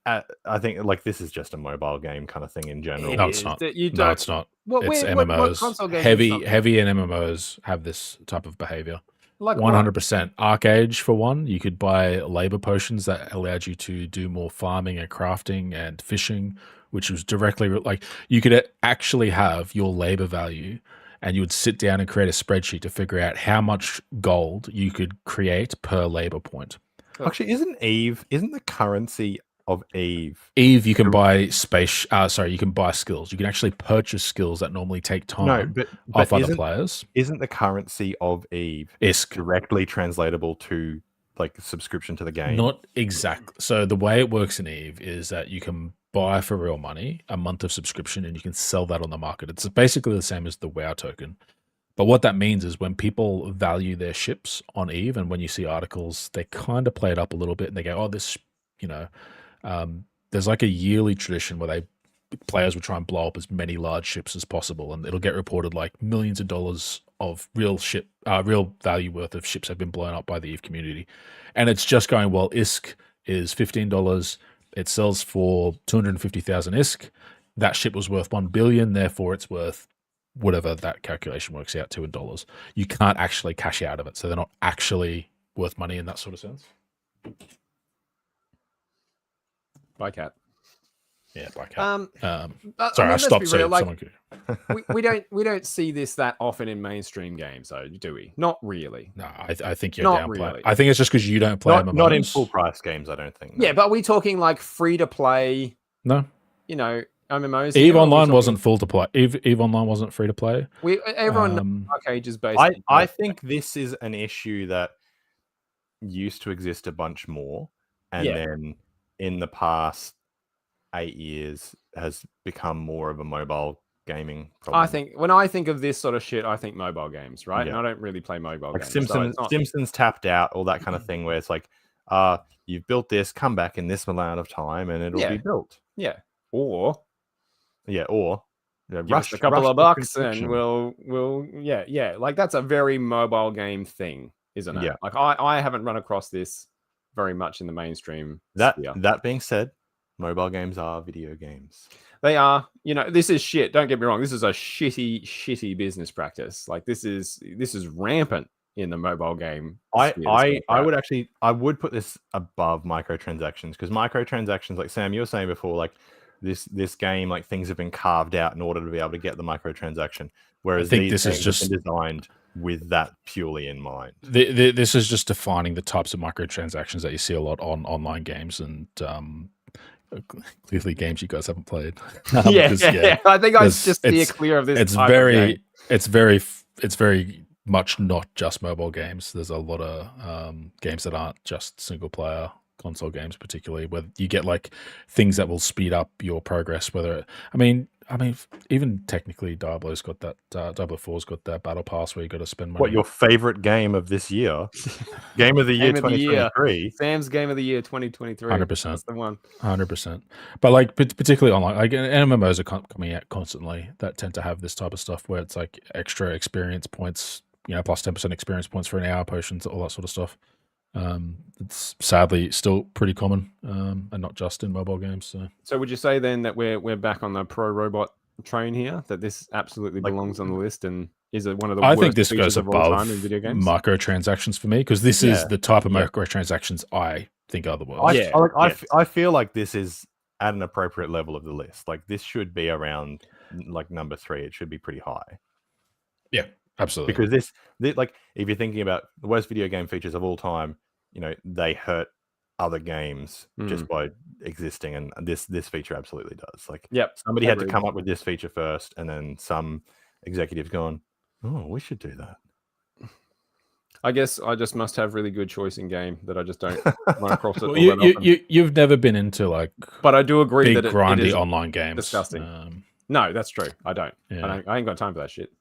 I think like this is just a mobile game kind of thing in general. No, it's not. No, it's not. What, It's what MMOs. console games Heavy in MMOs have this type of behavior. Like 100%. Arcade, for one, you could buy labor potions that allowed you to do more farming and crafting and fishing, which was directly like you could actually have your labor value and you would sit down and create a spreadsheet to figure out how much gold you could create per labor point. Actually, isn't the currency of Eve? Eve, you can buy you can buy skills. You can actually purchase skills that normally take time No, but off other isn't, players. isn't the currency of Eve ISK. directly translatable to like subscription to the game? Not exactly. So the way it works in Eve is that you can buy for real money a month of subscription and you can sell that on the market. It's basically the same as the WoW token. But what that means is when people value their ships on Eve and when you see articles, they kind of play it up a little bit and they go, oh, this, there's like a yearly tradition where players will try and blow up as many large ships as possible, and it'll get reported like millions of dollars of real value worth of ships have been blown up by the Eve community, and it's just going, well, ISK is $15, it sells for 250,000 ISK. That ship was worth 1 billion, therefore it's worth whatever that calculation works out to in dollars. You can't actually cash out of it, so they're not actually worth money in that sort of sense. Bye, Cat. Yeah, by cat. But, Sorry, I let's stopped be so real, like, someone could. we don't see this that often in mainstream games, though, do we? Not really. No, I think you're Not downplaying. really. I think it's just because you don't play MMOs. Not in full price games, I don't think. no. Yeah, but are we talking like free to play? No, MMOs. Eve here, or are we Online talking- wasn't full to play. Eve Online wasn't free to play. Everyone knows Arcade is basically. I think this is an issue that used to exist a bunch more, and Yeah. then in the past 8 years has become more of a mobile gaming problem. I think when I think of this sort of shit, I think mobile games, right? Yeah. And I don't really play mobile like games. so Simpsons, it's not- Simpsons tapped out, all that kind of thing, where it's like, you've built this, come back in this amount of time, and it'll Yeah. be built. Yeah. Or Yeah, or give us a couple rush of the bucks construction. and we'll yeah. Like that's a very mobile game thing, isn't it? Yeah. Like I haven't run across this very much in the mainstream. That sphere. that being said, mobile games are video games. They are, this is shit. Don't get me wrong. This is a shitty business practice. Like this is rampant in the mobile game. sphere, this kind of crap. I would put this above microtransactions, because microtransactions, like Sam, you were saying before, like this game, like things have been carved out in order to be able to get the microtransaction. Whereas think these this is games just- have been designed with that purely in mind. This is just defining the types of microtransactions that you see a lot on online games, and clearly games you guys haven't played. Yeah. I think I there's- just steer it's- clear of this. It's type of game. very much not just mobile games. There's a lot of games that aren't just single player console games, particularly where you get like things that will speed up your progress. I mean, even technically, Diablo's got that. Diablo 4's got that battle pass where you got to spend money. What, your favorite game of this year? Game of the year Game of the year. 2023? Sam's game of the year 2023. 100%. That's the one. 100%. But like, particularly online, like MMOs are coming out constantly that tend to have this type of stuff where it's like extra experience points, plus 10% experience points for an hour potions, all that sort of stuff. It's sadly still pretty common, and not just in mobile games. So would you say then that we're back on the pro robot train here? That this absolutely belongs on the list and is it one of the I worst think this features goes of all above time in video games? microtransactions for me because this is the type of microtransactions I think are the worst. I feel like this is at an appropriate level of the list. Like this should be around like number 3. It should be pretty high. Yeah, absolutely. Because this like if you're thinking about the worst video game features of all time, they hurt other games just by existing, and this feature absolutely does. Like, somebody had to come up with this feature first, and then some executives gone, "Oh, we should do that." I guess I just must have really good choice in game that I just don't run across it. Well, you've never been into like, but I do agree big that grindy it is online games. Disgusting. No, that's true. I don't. Yeah. I ain't got time for that shit.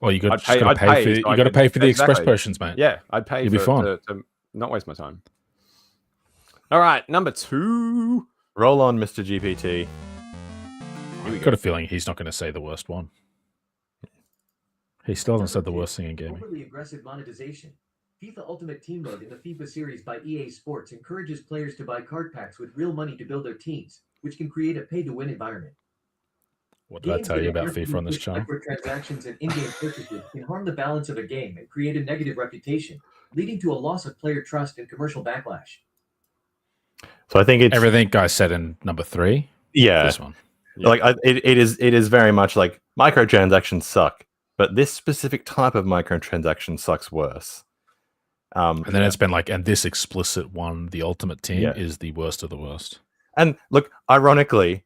Well, you got to pay for the express potions, mate. Yeah, I'd pay. You'll be fine. To not waste my time. All right, number 2. Roll on, Mr. GPT. I've got a feeling he's not going to say the worst one. He still hasn't said the worst thing in gaming. Overly aggressive monetization. FIFA Ultimate Team Mode in the FIFA series by EA Sports encourages players to buy card packs with real money to build their teams, which can create a pay-to-win environment. What did I tell you about FIFA on this channel? Microtransactions and in-game purchases can harm the balance of a game and create a negative reputation, leading to a loss of player trust and commercial backlash. So I think it's everything I said in number 3. Yeah, this one. Yeah. Like it is very much like microtransactions suck, but this specific type of microtransaction sucks worse. And then it's been like, and this explicit one, the Ultimate Team, is the worst of the worst. And look, ironically,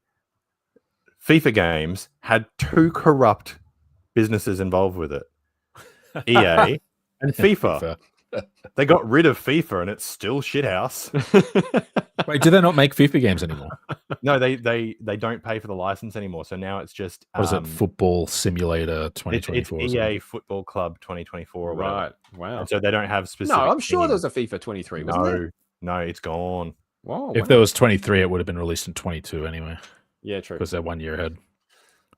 FIFA games had 2 corrupt businesses involved with it, EA and FIFA. They got rid of FIFA, and it's still shithouse. Wait, do they not make FIFA games anymore? No, they don't pay for the license anymore. So now it's just what is it? Football Simulator 2024. It's EA Football Club 2024. Right. Wow. And so they don't have specific. No, I'm sure there's a FIFA 23. Wasn't there? No, it's gone. Wow. If there was 23, it would have been released in 22 anyway. Yeah, true. Because they're 1 year ahead.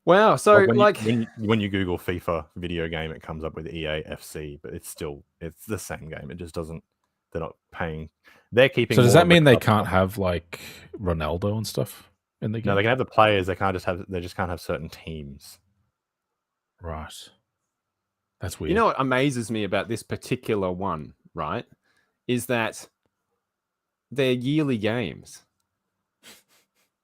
Wow. So when you Google FIFA video game, it comes up with EA FC, but it's the same game. It just doesn't. They're not paying. They're keeping. So does that mean they can't have like Ronaldo and stuff in the game? No, they can have the players. They just can't have certain teams. Right. That's weird. You know what amazes me about this particular one, right? Is that they're yearly games.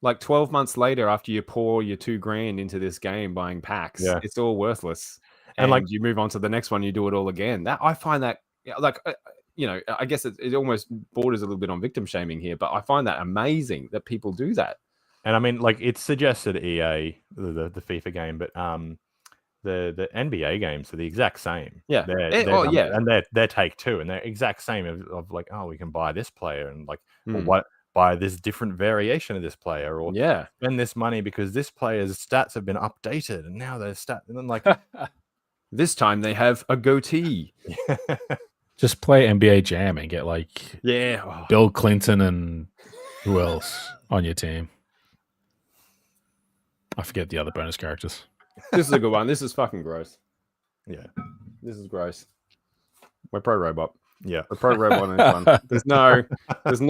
Like 12 months later, after you pour your $2,000 into this game buying packs, it's all worthless. And like you move on to the next one, you do it all again. That I find that like, I guess it almost borders a little bit on victim shaming here, but I find that amazing that people do that. And I mean, like it's suggested EA, the FIFA game, but the NBA games are the exact same. Yeah. And they're take 2 and they're exact same of like, oh, we can buy this player and like, well, what? Buy this different variation of this player, or spend this money because this player's stats have been updated and now their stats, and then like this time they have a goatee. Just play NBA Jam and get like Oh. Bill Clinton and who else on your team? I forget the other bonus characters. This is a good one. This is fucking gross. Yeah, this is gross. We're pro robot. Yeah, the pro robot on this one. There's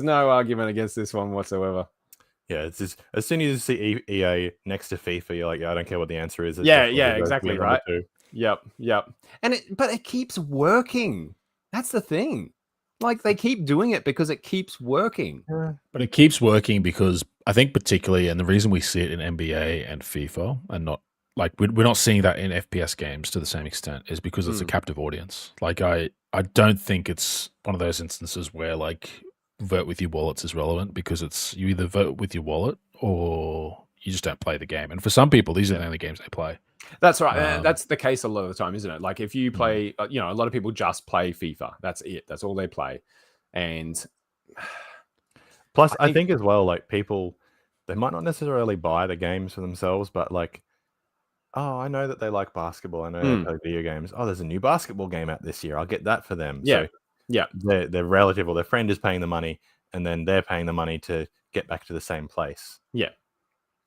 no argument against this one whatsoever. Yeah, it's just as soon as you see EA next to FIFA, you're like, I don't care what the answer is. Yeah, exactly, right. Yep. And it keeps working. That's the thing. Like they keep doing it because it keeps working. But it keeps working because I think particularly, and the reason we see it in NBA and FIFA and not like we're not seeing that in FPS games to the same extent is because it's a captive audience. Like I don't think it's one of those instances where like vote with your wallets is relevant because it's you either vote with your wallet or you just don't play the game. And for some people, these are the only games they play. That's right. That's the case a lot of the time, isn't it? Like if you play, a lot of people just play FIFA. That's it. That's all they play. And plus, I think as well, like people they might not necessarily buy the games for themselves, but like, oh, I know that they like basketball. I know they play video games. Oh, there's a new basketball game out this year. I'll get that for them. Yeah. So Yeah. their relative or their friend is paying the money, and then they're paying the money to get back to the same place. Yeah.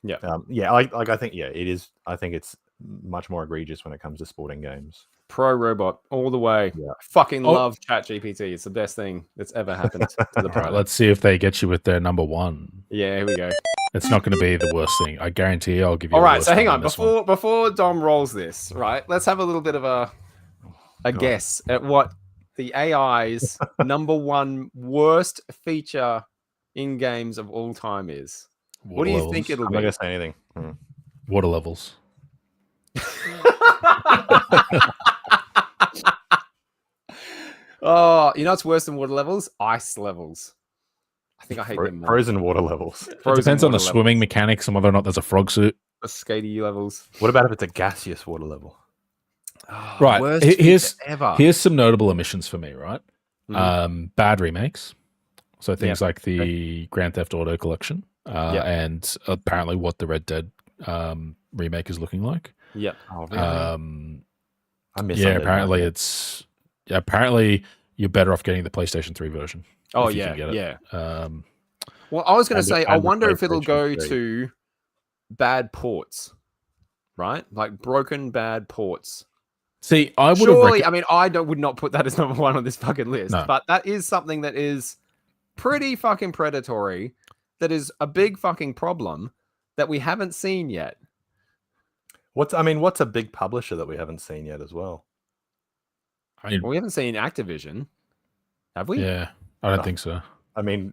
I think it is. I think it's much more egregious when it comes to sporting games. Pro robot all the way. Yeah. I fucking love ChatGPT. It's the best thing that's ever happened to the All right, planet. let's see if they get you with their number one. Yeah, here we go. It's not going to be the worst thing. I guarantee you. I'll give you. All a right, worse so hang one on. this one. Before Dom rolls this, right? Let's have a little bit of a guess at what the AI's number one worst feature in games of all time is. What do you think it'll I'm be? not gonna say anything. Water levels. Oh, you know what's worse than water levels? Ice levels. I think I hate them more. Frozen water levels. It depends on the swimming mechanics and whether or not there's a frog suit. The skatey levels. What about if it's a gaseous water level? Oh, Right. worst Here's feature ever. here's some notable omissions for me. Right. Mhm. Bad remakes. So things like the Grand Theft Auto collection, and apparently what the Red Dead remake is looking like. Yep. Oh, really? I miss. Yeah, apparently you're better off getting the PlayStation 3 version. Oh if you yeah, can get it. yeah. Well, I was going to say, I and the wonder if it'll PlayStation go 3. to bad ports, right? Like broken bad ports. See, I would Surely, have. I mean, would not put that as number one on this fucking list, No. but that is something that is pretty fucking predatory. That is a big fucking problem that we haven't seen yet. What's a big publisher that we haven't seen yet as well? I mean, Well, we haven't seen Activision, have we? yeah, I don't think so. I mean,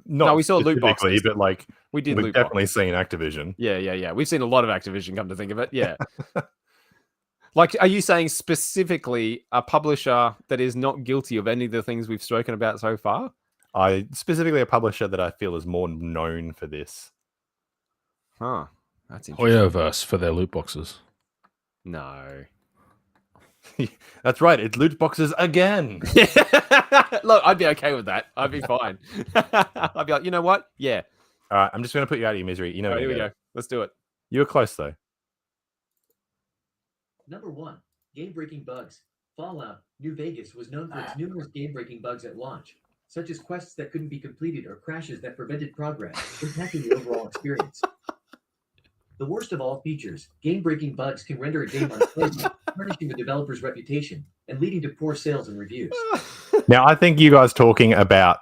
not we saw loot specifically, boxes. but like We did. we've loot definitely boxes. seen Activision. Yeah. We've seen a lot of Activision. Come to think of it, yeah. Like, are you saying specifically a publisher that is not guilty of any of the things we've spoken about so far? Specifically a publisher that I feel is more known for this. Huh. That's interesting. Hoyoverse for their loot boxes. No. That's right. It's loot boxes again. Look, I'd be okay with that. I'd be fine. I'd be like, you know what? Yeah. All right, I'm just going to put you out of your misery. You know, All right, here we go. Let's do it. You were close though. Number 1. Game-breaking bugs. Fallout New Vegas was known for its numerous game-breaking bugs at launch, such as quests that couldn't be completed or crashes that prevented progress, impacting the overall experience. The worst of all features, game-breaking bugs can render a game unplayable, tarnishing the developer's reputation and leading to poor sales and reviews. Now, I think you guys talking about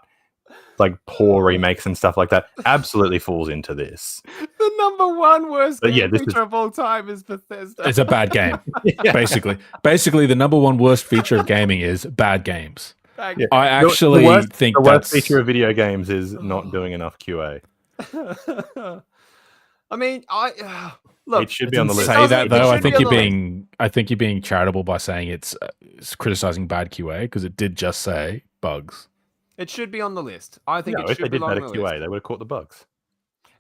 like poor remakes and stuff like that absolutely falls into this. The number one worst But yeah, game this feature of all time is Bethesda. It's a bad game, basically, the number one worst feature of gaming is bad games. Yeah. I actually think the worst that's feature of video games is not doing enough QA. I mean, look. It should be on the list. say that It though. I should think be you're on the being being charitable by saying it's criticizing bad QA because it did just say bugs. It should be on the list. I think No, it if should they be did on better the QA, list. they would have caught the bugs.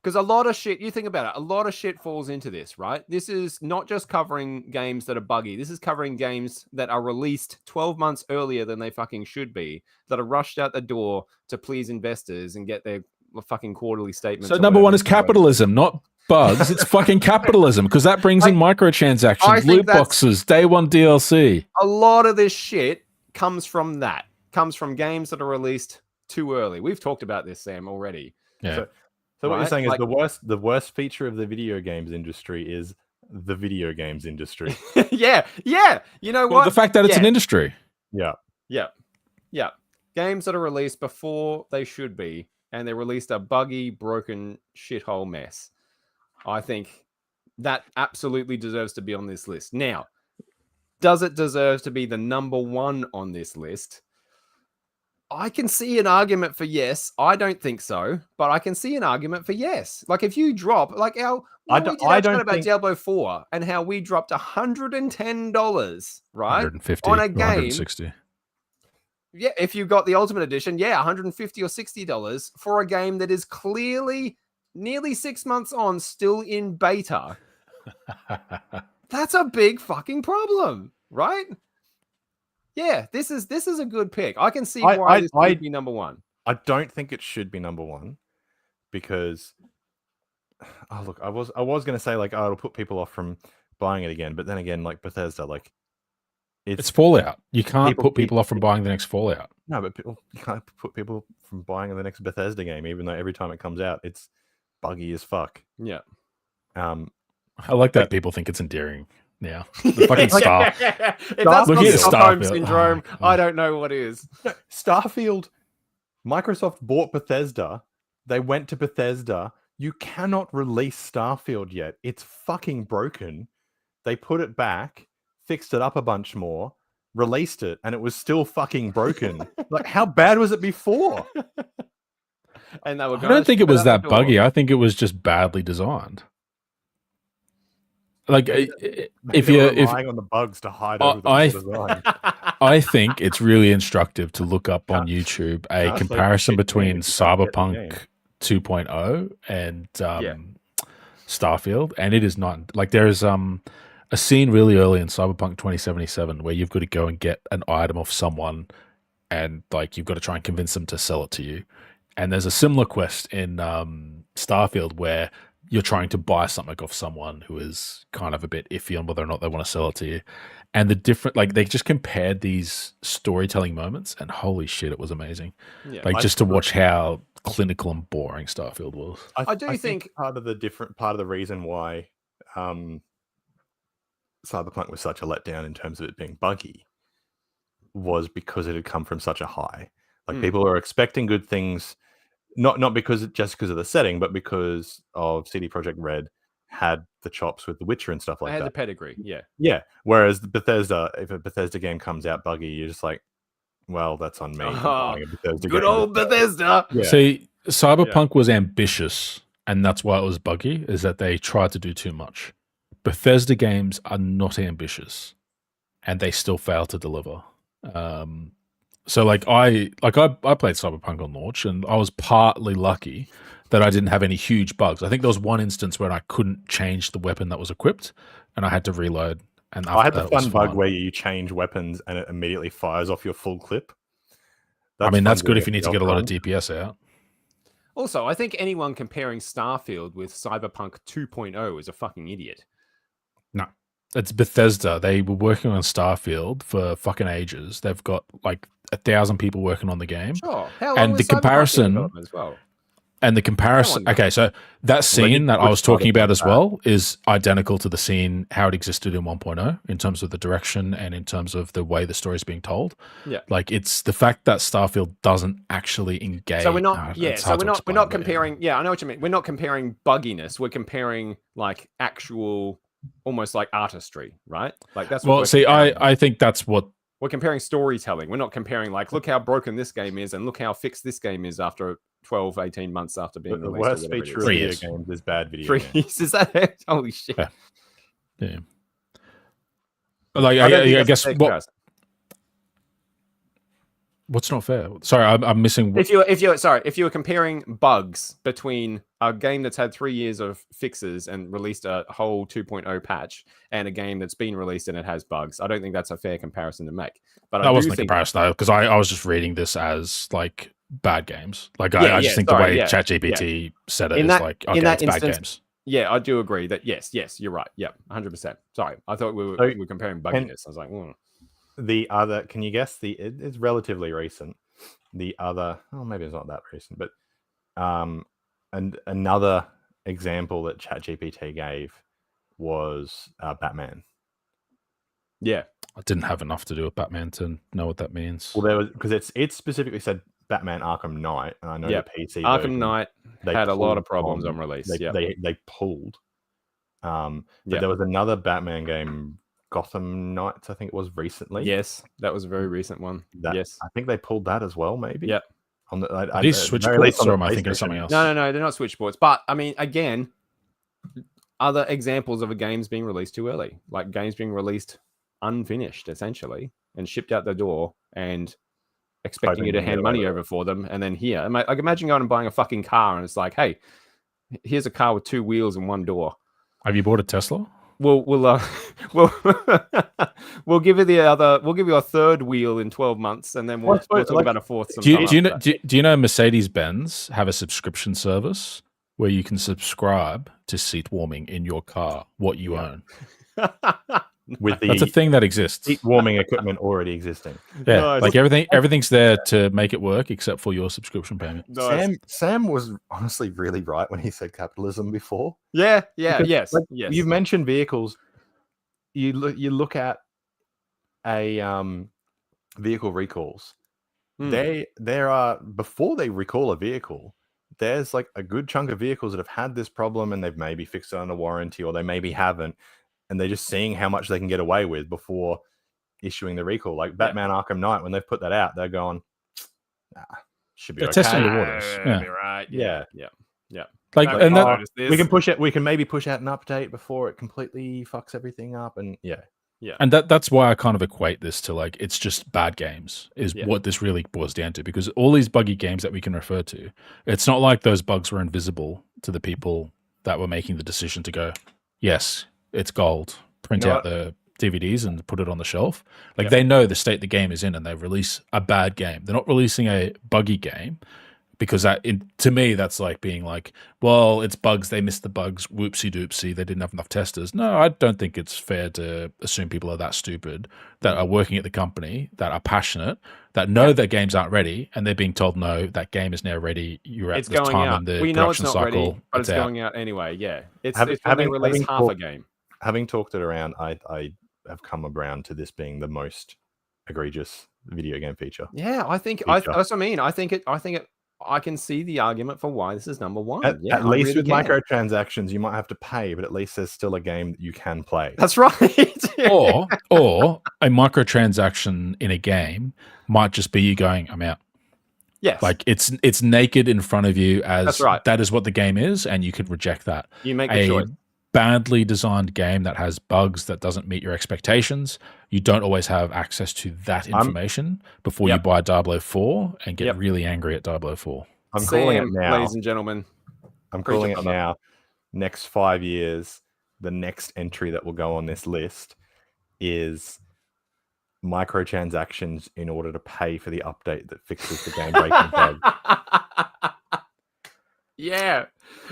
Because a lot of shit, you think about it, a lot of shit falls into this, right? This is not just covering games that are buggy. This is covering games that are released 12 months earlier than they fucking should be, that are rushed out the door to please investors and get their fucking quarterly statements. So or number one is whatever. capitalism, not bugs. It's fucking capitalism because that brings in I microtransactions, think loot that's- boxes, day one DLC. A lot of this shit comes from that. Comes from games that are released too early. We've talked about this, Sam, already. Yeah. So what you're Right? saying Like- is the worst feature of the video games industry is the video games industry. yeah. You know Well, what? the fact that it's an industry. Yeah. Yeah. Games that are released before they should be, and they're released a buggy, broken shithole mess. I think that absolutely deserves to be on this list. Now, does it deserve to be the number one on this list? I can see an argument for yes. I don't think so, but I can see an argument for yes. Like if you drop, like I we don't- did I our chat don't about think- Diablo 4 and how we dropped $110, right? 150 on a or game. 160. Yeah, if you got the Ultimate Edition, yeah, $150 or $60 for a game that is clearly nearly 6 months on, still in beta. That's a big fucking problem, right? Yeah, this is a good pick. I can see why this would be number one. I don't think it should be number one because Oh look, I was going to say like, oh, it'll put people off from buying it again, but then again, like Bethesda, like It's Fallout. You can't people put people keep- off from buying the next Fallout. No, but you can't put people from buying the next Bethesda game, even though every time it comes out, it's buggy as fuck. Yeah. I like that people think it's endearing now. The fucking Star. If that's Look not at Stockholm Starfield. syndrome, Oh, I don't know what is. No, Starfield, Microsoft bought Bethesda. They went to Bethesda. You cannot release Starfield yet. It's fucking broken. They put it back, fixed it up a bunch more, released it, and it was still fucking broken. Like, how bad was it before? And they were I don't think it was that buggy. I think it was just badly designed. Like, if They you're were relying on the bugs to hide over the design. I think it's really instructive to look up on YouTube a That's like comparison shit between game if you can't get the game. Cyberpunk 2.0 and Starfield, and it is not like there's a scene really early in Cyberpunk 2077 where you've got to go and get an item off someone, and like you've got to try and convince them to sell it to you. And there's a similar quest in Starfield where you're trying to buy something off someone who is kind of a bit iffy on whether or not they want to sell it to you. And the different, like, they just compared these storytelling moments, and holy shit, it was amazing. Yeah. Like, just to watch how clinical and boring Starfield was. I do think part of the reason why Cyberpunk was such a letdown in terms of it being buggy was because it had come from such a high. Like people are expecting good things, not just because of the setting, but because of CD Projekt Red had the chops with The Witcher and stuff like I had that. the pedigree, yeah. Yeah. Whereas Bethesda, if a Bethesda game comes out buggy, you're just like, well, that's on me. I'm buying a Bethesda Good game. old Bethesda. Yeah. See, Cyberpunk was ambitious, and that's why it was buggy, is that they tried to do too much. Bethesda games are not ambitious, and they still fail to deliver. So I played Cyberpunk on launch, and I was partly lucky that I didn't have any huge bugs. I think there was one instance where I couldn't change the weapon that was equipped, and I had to reload. And I had the that, it was fun bug fine. where you change weapons and it immediately fires off your full clip. That's good if you doing need to get a lot of DPS out. Also, I think anyone comparing Starfield with Cyberpunk 2.0 is a fucking idiot. No. It's Bethesda. They were working on Starfield for fucking ages. They've got like 1,000 people working on the game. Sure. How long And was the Cyberpunk in comparison- development as well? And the comparison, okay, so that scene that I was talking about as well is identical to the scene, how it existed in 1.0 in terms of the direction and in terms of the way the story is being told. Yeah. Like, it's the fact that Starfield doesn't actually engage. So we're not, it's so hard we're to not explain, but comparing. Yeah, I know what you mean. We're not comparing bugginess. We're comparing like actual, almost like artistry, right? Like that's. What Well, see, I think that's what. We're comparing storytelling. We're not comparing like, look how broken this game is and look how fixed this game is after 12, 18 months after being The released. worst or whatever it feature is. of video years. games is bad video 3 games. years, is that it? Holy shit. Yeah. Yeah. But like, I don't think I that's guess a fair comparison. what's not fair? Sorry, I'm missing. If you were comparing bugs between a game that's had 3 years of fixes and released a whole 2.0 patch and a game that's been released and it has bugs, I don't think that's a fair comparison to make. But That wasn't a comparison though, because I was just reading this as like bad games. Like I just think the way ChatGPT said it is like, okay, it's bad games. Yeah, I do agree that yes, you're right. Yeah, 100%. Sorry, I thought we were comparing bugginess. I was like, The other, can you guess it's relatively recent. The other, maybe it's not that recent, but and another example that ChatGPT gave was Batman. Yeah, I didn't have enough to do with Batman to know what that means. Well, there was, because it specifically said Batman Arkham Knight, and I know the PC Arkham version, Knight had a lot of problems on release. They pulled. But there was another Batman game, Gotham Knights, I think it was recently. Yes, that was a very recent one. Yes, I think they pulled that as well. Maybe. Yep. On the Are these Switch ports, or am I thinking of something else? No, they're not Switch ports. But I mean, again, other examples of a games being released too early, like games being released unfinished, essentially, and shipped out the door, and expecting you to hand money over for them, and then like imagine going and buying a fucking car, and it's like, hey, here's a car with 2 wheels and 1 door. Have you bought a Tesla? We'll give you the other. We'll give you a 3rd wheel in 12 months, and then we'll talk about a 4th. Do you know Mercedes-Benz have a subscription service where you can subscribe to seat warming in your car, what you own. With the That's a thing that exists. heat warming equipment already existing. Yeah, Nice. like everything's there to make it work except for your subscription payment. Nice. Sam was honestly really right when he said capitalism before. Yeah, Because, yes, like, yes. You've mentioned vehicles. You look at a vehicle recalls. There are, before they recall a vehicle, there's like a good chunk of vehicles that have had this problem and they've maybe fixed it under warranty, or they maybe haven't, and they're just seeing how much they can get away with before issuing the recall. Like Batman Arkham Knight, when they've put that out, they're going, nah, should be They're okay. testing the waters. Be right. Yeah. Like, No, and we that, noticed this. We can push it. We can maybe push out an update before it completely fucks everything up. And and that's why I kind of equate this to like it's just bad games is Yeah. what this really boils down to, because all these buggy games that we can refer to, it's not like those bugs were invisible to the people that were making the decision to go, yes, it's gold, print out the DVDs and put it on the shelf. Like they know the state the game is in and they release a bad game. They're not releasing a buggy game, because to me, that's like being like, well, it's bugs. They missed the bugs. Whoopsie doopsie. They didn't have enough testers. No, I don't think it's fair to assume people are that stupid, that are working at the company, that are passionate, that know their games aren't ready, and they're being told, no, that game is now ready. You're at It's this going time out. in the We know it's production not cycle. ready, but it's out. going out anyway. Yeah, it's Having- when they having- release having half a talked- game. having talked it around, I have come around to this being the most egregious video game feature. Yeah, I think Feature. that's what I mean. I can see the argument for why this is number one. At I least really with can. microtransactions, you might have to pay, but at least there's still a game that you can play. That's right. or a microtransaction in a game might just be you going, I'm out. Yes, Like it's naked in front of you as That's right. that is what the game is, and you could reject that. you make the choice. Badly designed game that has bugs that doesn't meet your expectations, you don't always have access to that information before you buy Diablo 4 and get really angry at Diablo 4. I'm calling it Sam, now. ladies and gentlemen. I'm Preach calling it, it brother. now. Next 5 years, the next entry that will go on this list is microtransactions in order to pay for the update that fixes the game breaking bug. Yeah,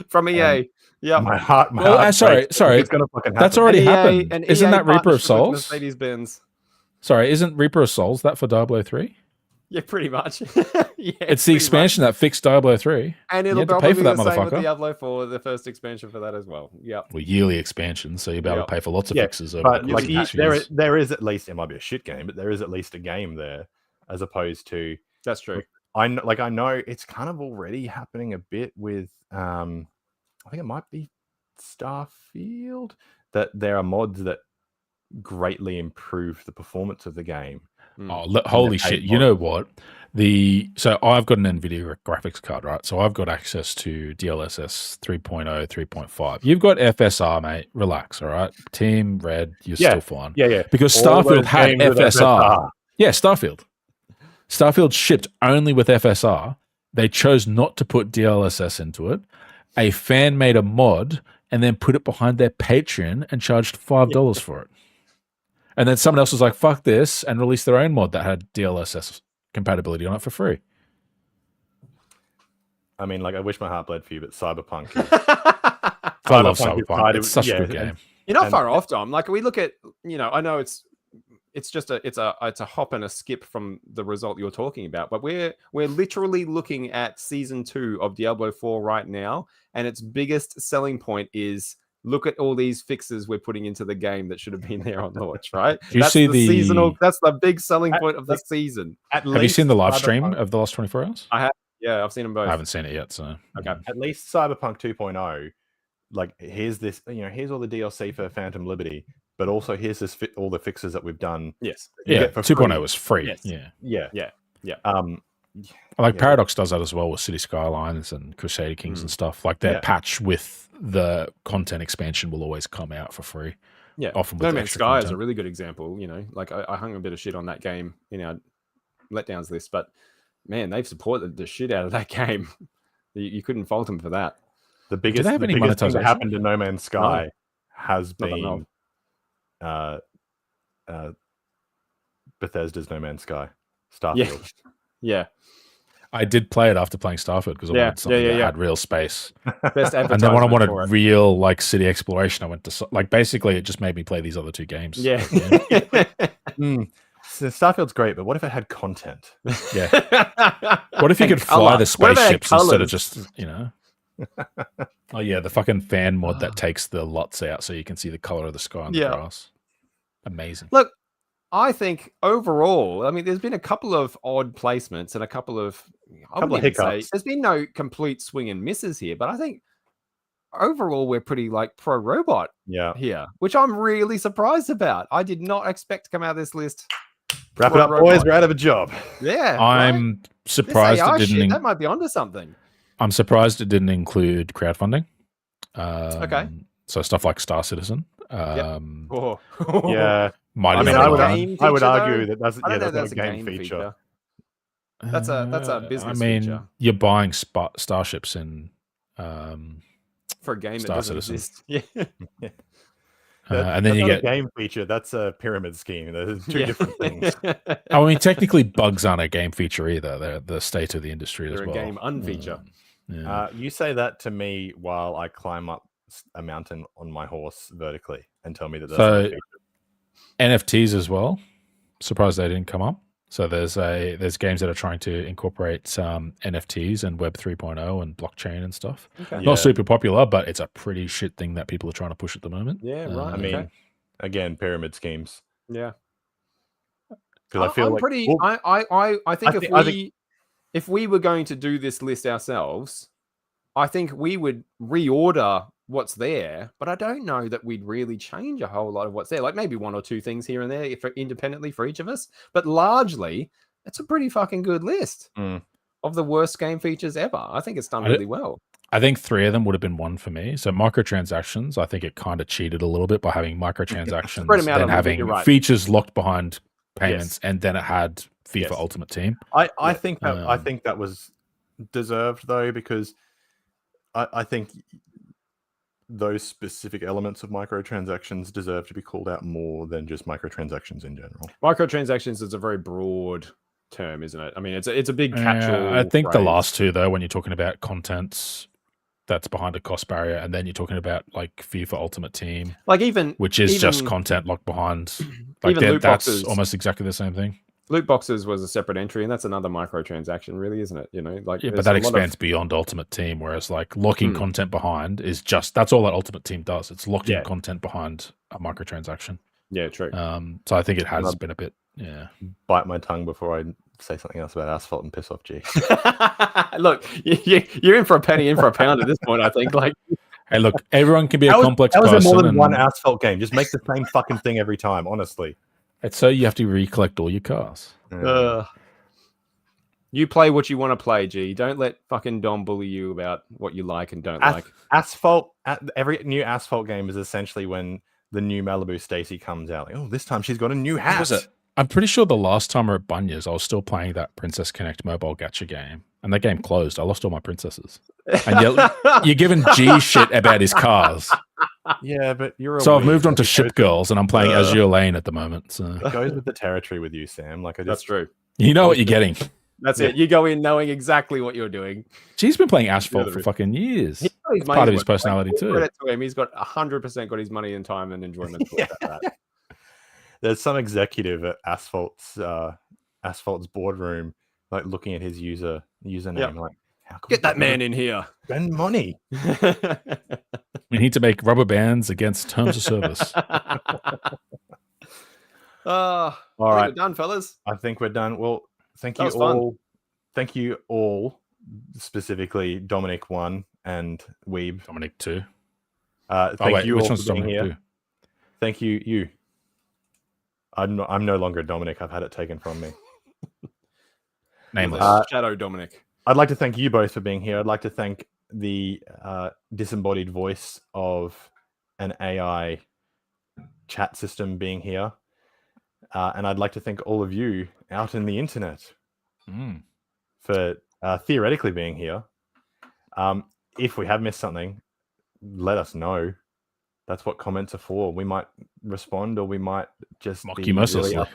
from EA. Yeah, My heart. Well, heart sorry, breaks. sorry. It's gonna fucking happen. That's already An happened. an Isn't EA that Reaper of partnership with Souls? Mercedes-Benz. Sorry, isn't Reaper of Souls that for Diablo 3? Yeah, pretty much. Yeah, It's the expansion that fixed Diablo 3. and You it'll had to probably pay for that be the same with motherfucker. Diablo 4, the first expansion for that as well. Yeah, Well, yearly expansion, so you'll be able Yep. to pay for lots of Yeah, fixes over But the like, course of there years. is, there is at least, it might be a shit game, but there is at least a game there, as opposed to that's true. I know it's kind of already happening a bit with I think it might be Starfield, that there are mods that greatly improve the performance of the game. Oh, holy the shit. paid You know what? So I've got an NVIDIA graphics card, right? So I've got access to DLSS 3.0, 3.5. You've got FSR, mate. Relax, all right? Team Red, you're still fine. Yeah. Because All Starfield those had games with FSR. Yeah, Starfield. Starfield shipped only with FSR. They chose not to put DLSS into it. A fan made a mod and then put it behind their Patreon and charged $5 for it. And then someone else was like, fuck this, and released their own mod that had DLSS compatibility on it for free. I mean, like, I wish my heart bled for you, but Cyberpunk. I love Cyberpunk is Cyberpunk. tied It's to- such yeah, a good and- game. You're not And- far off, Dom. Like we look at, I know it's just it's a hop and a skip from the result you're talking about, but we're literally looking at season 2 of Diablo 4 right now, and its biggest selling point is look at all these fixes we're putting into the game that should have been there on launch, right? Do you That's see the seasonal. That's the big selling At- point of the like- season. At Have you seen the live stream Cyberpunk- of the last 24 hours? Yeah, I've seen them both. I haven't seen it yet, so. Okay. At least Cyberpunk 2.0, like, here's this, here's all the DLC for Phantom Liberty, but also here's all the fixes that we've done. Yes. you Yeah, get for 2.0 free. was free. Yes. Yeah. Yeah. Like Yeah. Paradox does that as well with City Skylines and Crusader Kings and stuff. Like their Yeah. patch with the content expansion will always come out for free. Yeah, Often with No the Man's extra Sky is a content. really good example. Like I hung a bit of shit on that game in our letdowns list, but man, they've supported the shit out of that game. You couldn't fault them for that. The biggest, they have the any biggest thing that monetization? happened to No Man's Sky has Not that I know been Bethesda's No Man's Sky. Yeah, Starfield. yeah. I did play it after playing Starfield because I Yeah, wanted something yeah, that yeah. had real space. Best And then when I advertisement wanted for it. real like city exploration, I went to like basically it just made me play these other two games. Yeah. So Starfield's great, but what if it had content? Yeah. What if you And could fly the What if it had spaceships instead of colours? just, Oh yeah, the fucking fan mod that takes the LUTs out so you can see the color of the sky on the Yeah. grass. Amazing. Look, I think overall, I mean, there's been a couple of odd placements and a couple of hiccups. there's been no complete swing and misses here, but I think overall we're pretty like pro robot Yeah. here, which I'm really surprised about. I did not expect to come out of this list. Wrap it up, pro-robot. boys. We're out of a job. Yeah, right? I'm This surprised AI it didn't. shit, that might be onto something. I'm surprised it didn't include crowdfunding. Okay. So stuff like Star Citizen. Oh. Yeah. Might have Is been that a allowed. game I would feature, argue though? that that's I don't know if that's that's not a game feature. That's a business I mean, feature. you're buying starships in For a game that Star doesn't Citizen. exist. Yeah. and then That's you not get a game feature. That's a pyramid scheme. There's two different things. I mean, technically, bugs aren't a game feature either. They're the state of the industry as They're well. a game unfeature. Yeah. You say that to me while I climb up a mountain on my horse vertically and tell me that that's not a feature. NFTs as well. Surprised they didn't come up. So there's games that are trying to incorporate NFTs and Web 3.0 and blockchain and stuff. Okay. Not super popular, but it's a pretty shit thing that people are trying to push at the moment. Yeah, right. I mean, okay. again, pyramid schemes. Yeah. Because I feel I'm like pretty. well, I think I think- if we were going to do this list ourselves, I think we would reorder what's there, but I don't know that we'd really change a whole lot of what's there. Like maybe one or two things here and there independently for each of us, but largely it's a pretty fucking good list of the worst game features ever. I think it's done really well. I think 3 of them would have been one for me. So microtransactions, I think it kind of cheated a little bit by having microtransactions, Spread 'em out a then little bit, having you're right. features locked behind payments, Yes. and then it had FIFA Yes. Ultimate Team. I think that was deserved though, because I think those specific elements of microtransactions deserve to be called out more than just microtransactions in general. Microtransactions is a very broad term, isn't it? I mean, it's a big catch-all. I think the phrase. last two, though, when you're talking about content that's behind a cost barrier, and then you're talking about like FIFA Ultimate Team, like even which is just even- content locked behind, like even loot that's boxes. almost exactly the same thing. Loot boxes was a separate entry, and that's another microtransaction, really, isn't it? You know, like Yeah, but there's that a lot of- expands beyond Ultimate Team, whereas like locking content behind is just that's all that Ultimate Team does. It's locked in content behind a microtransaction. Yeah, true. So I think it has been a bit, Bite my tongue before I say something else about asphalt and piss off G. Look, you're in for a penny, in for a pound at this point. I think. Like, hey, look, everyone can be a complex that was person. more than one and asphalt game. Just make the same fucking thing every time. Honestly, it's so you have to recollect all your cars. you play what you want to play, G. Don't let fucking Dom bully you about what you like and don't like. Asphalt. Every new asphalt game is essentially when the new Malibu Stacy comes out. Like, oh, this time she's got a new hat. What was it? I'm pretty sure the last time we were at Bunya's, I was still playing that Princess Connect mobile gacha game, and that game closed. I lost all my princesses. And you're giving G shit about his cars. Yeah, but you're. So I've moved on to Ship Girls, and I'm playing Azure Lane at the moment. So It goes with the territory with you, Sam. Like That's true. you know what you're getting. That's it. You go in knowing exactly what you're doing. G's been playing Asphalt for fucking years. It's part of his personality too. Credit to him. He's got 100% got his money and time and enjoyment. That. There's some executive at Asphalt's boardroom, like looking at his username, like, how can Get that man in here. Spend money. We need to make rubber bands against terms of service. All We're right, done, fellas. I think we're done. Well, thank That you was fun. all. Thank you all, specifically Dominic 1 and Weeb. Dominic 2. Thank you which all one's for being Dominic here. 2? Thank you. I'm no longer Dominic. I've had it taken from me. Nameless. Shadow Dominic. I'd like to thank you both for being here. I'd like to thank the disembodied voice of an AI chat system being here. And I'd like to thank all of you out in the internet for theoretically being here. If we have missed something, let us know. That's what comments are for. We might respond, or we might just Mock be you mercilessly.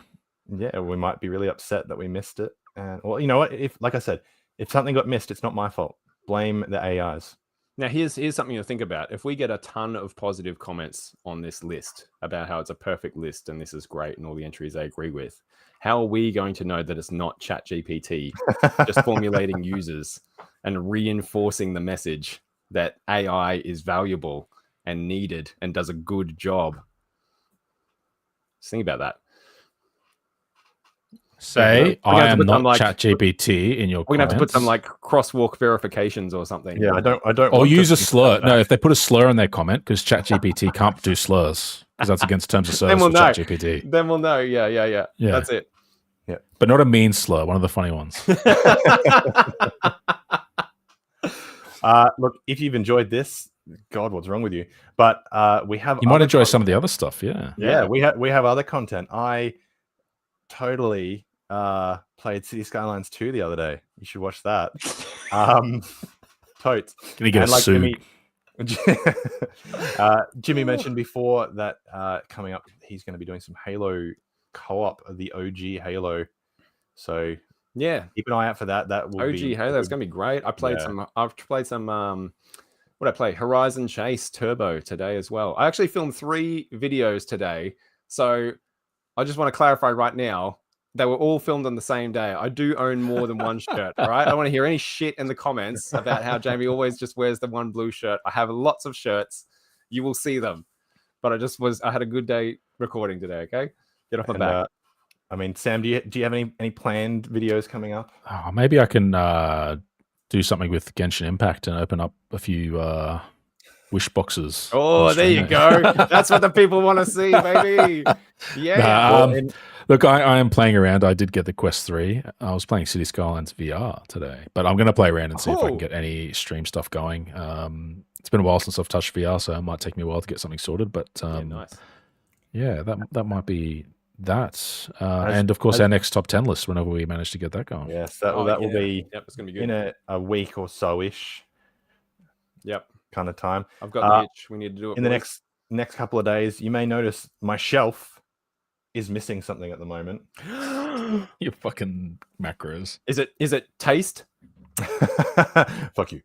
we might be really upset that we missed it. And well, you know what? If, like I said, If something got missed, it's not my fault. Blame the AIs. Now, here's something to think about. If we get a ton of positive comments on this list about how it's a perfect list and this is great and all the entries I agree with, how are we going to know that it's not ChatGPT just formulating users and reinforcing the message that AI is valuable and needed and does a good job? Just think about that. Say, We're gonna I have to am put not some, like- ChatGPT in your We're gonna have to put some comments. like crosswalk verifications or something. Yeah, I don't. Or want use to a think slur. about No, that. if they put a slur in their comment, because ChatGPT can't do slurs, because that's against terms of Then service we'll for know. ChatGPT. Then we'll know. Yeah. Yeah. That's it. But not a mean slur, one of the funny ones. Look, if you've enjoyed this, God, what's wrong with you? But we have. You might other enjoy some of content. the other stuff, yeah. Yeah, we have other content. I totally played City Skylines 2 the other day. You should watch that. Totes. Gonna get And a like suit. Jimmy mentioned before that coming up, he's going to be doing some Halo co-op of the OG Halo. So Yeah. keep an eye out for that. That will OG be Halo. It's gonna be great. I've played some. What did I play? Horizon Chase Turbo today as well. I actually filmed 3 videos today. So I just want to clarify right now. They were all filmed on the same day. I do own more than one shirt. All right. I don't want to hear any shit in the comments about how Jamie always just wears the one blue shirt. I have lots of shirts. You will see them. But I had a good day recording today. Okay. Get off my back. I mean, Sam, do you have any planned videos coming up? Oh, maybe I can do something with Genshin Impact and open up a few wish boxes. Oh, on there you stream. go. That's what the people want to see, baby. Yeah. Look, I am playing around. I did get the Quest 3. I was playing City Skylines VR today, but I'm going to play around and see if I can get any stream stuff going. It's been a while since I've touched VR, so it might take me a while to get something sorted. But nice. Yeah, that might be that. And of course, our next top 10 list whenever we manage to get that going. Yes, that will be it's gonna be good. in a week or so-ish. Yep. Kind of time. I've got the itch. We need to do it in the next couple of days. You may notice my shelf is missing something at the moment. Your fucking macros. Is it taste? Fuck you.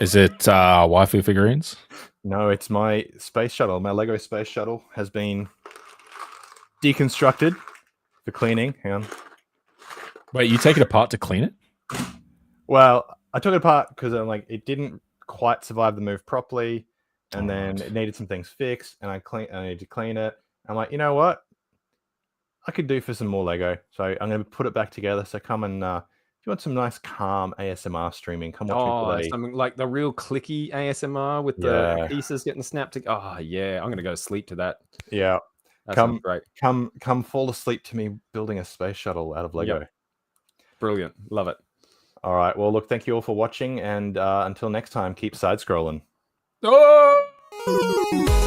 Is it waifu figurines? No, it's my space shuttle. My Lego space shuttle has been deconstructed for cleaning. Hang on. Wait, you take it apart to clean it? Well, I took it apart because I'm like, it didn't quite survive the move properly, and then it needed some things fixed, and I need to clean it. I'm like, you know what? I could do for some more Lego, so I'm going to put it back together. So come and if you want some nice, calm ASMR streaming, come watch me play. Something like the real clicky ASMR with the pieces getting snapped together. Oh yeah, I'm going to go sleep to that. Yeah, that sounds great. Come fall asleep to me building a space shuttle out of Lego. Yep. Brilliant, love it. All right, well, look, thank you all for watching, and until next time, keep side scrolling. Oh!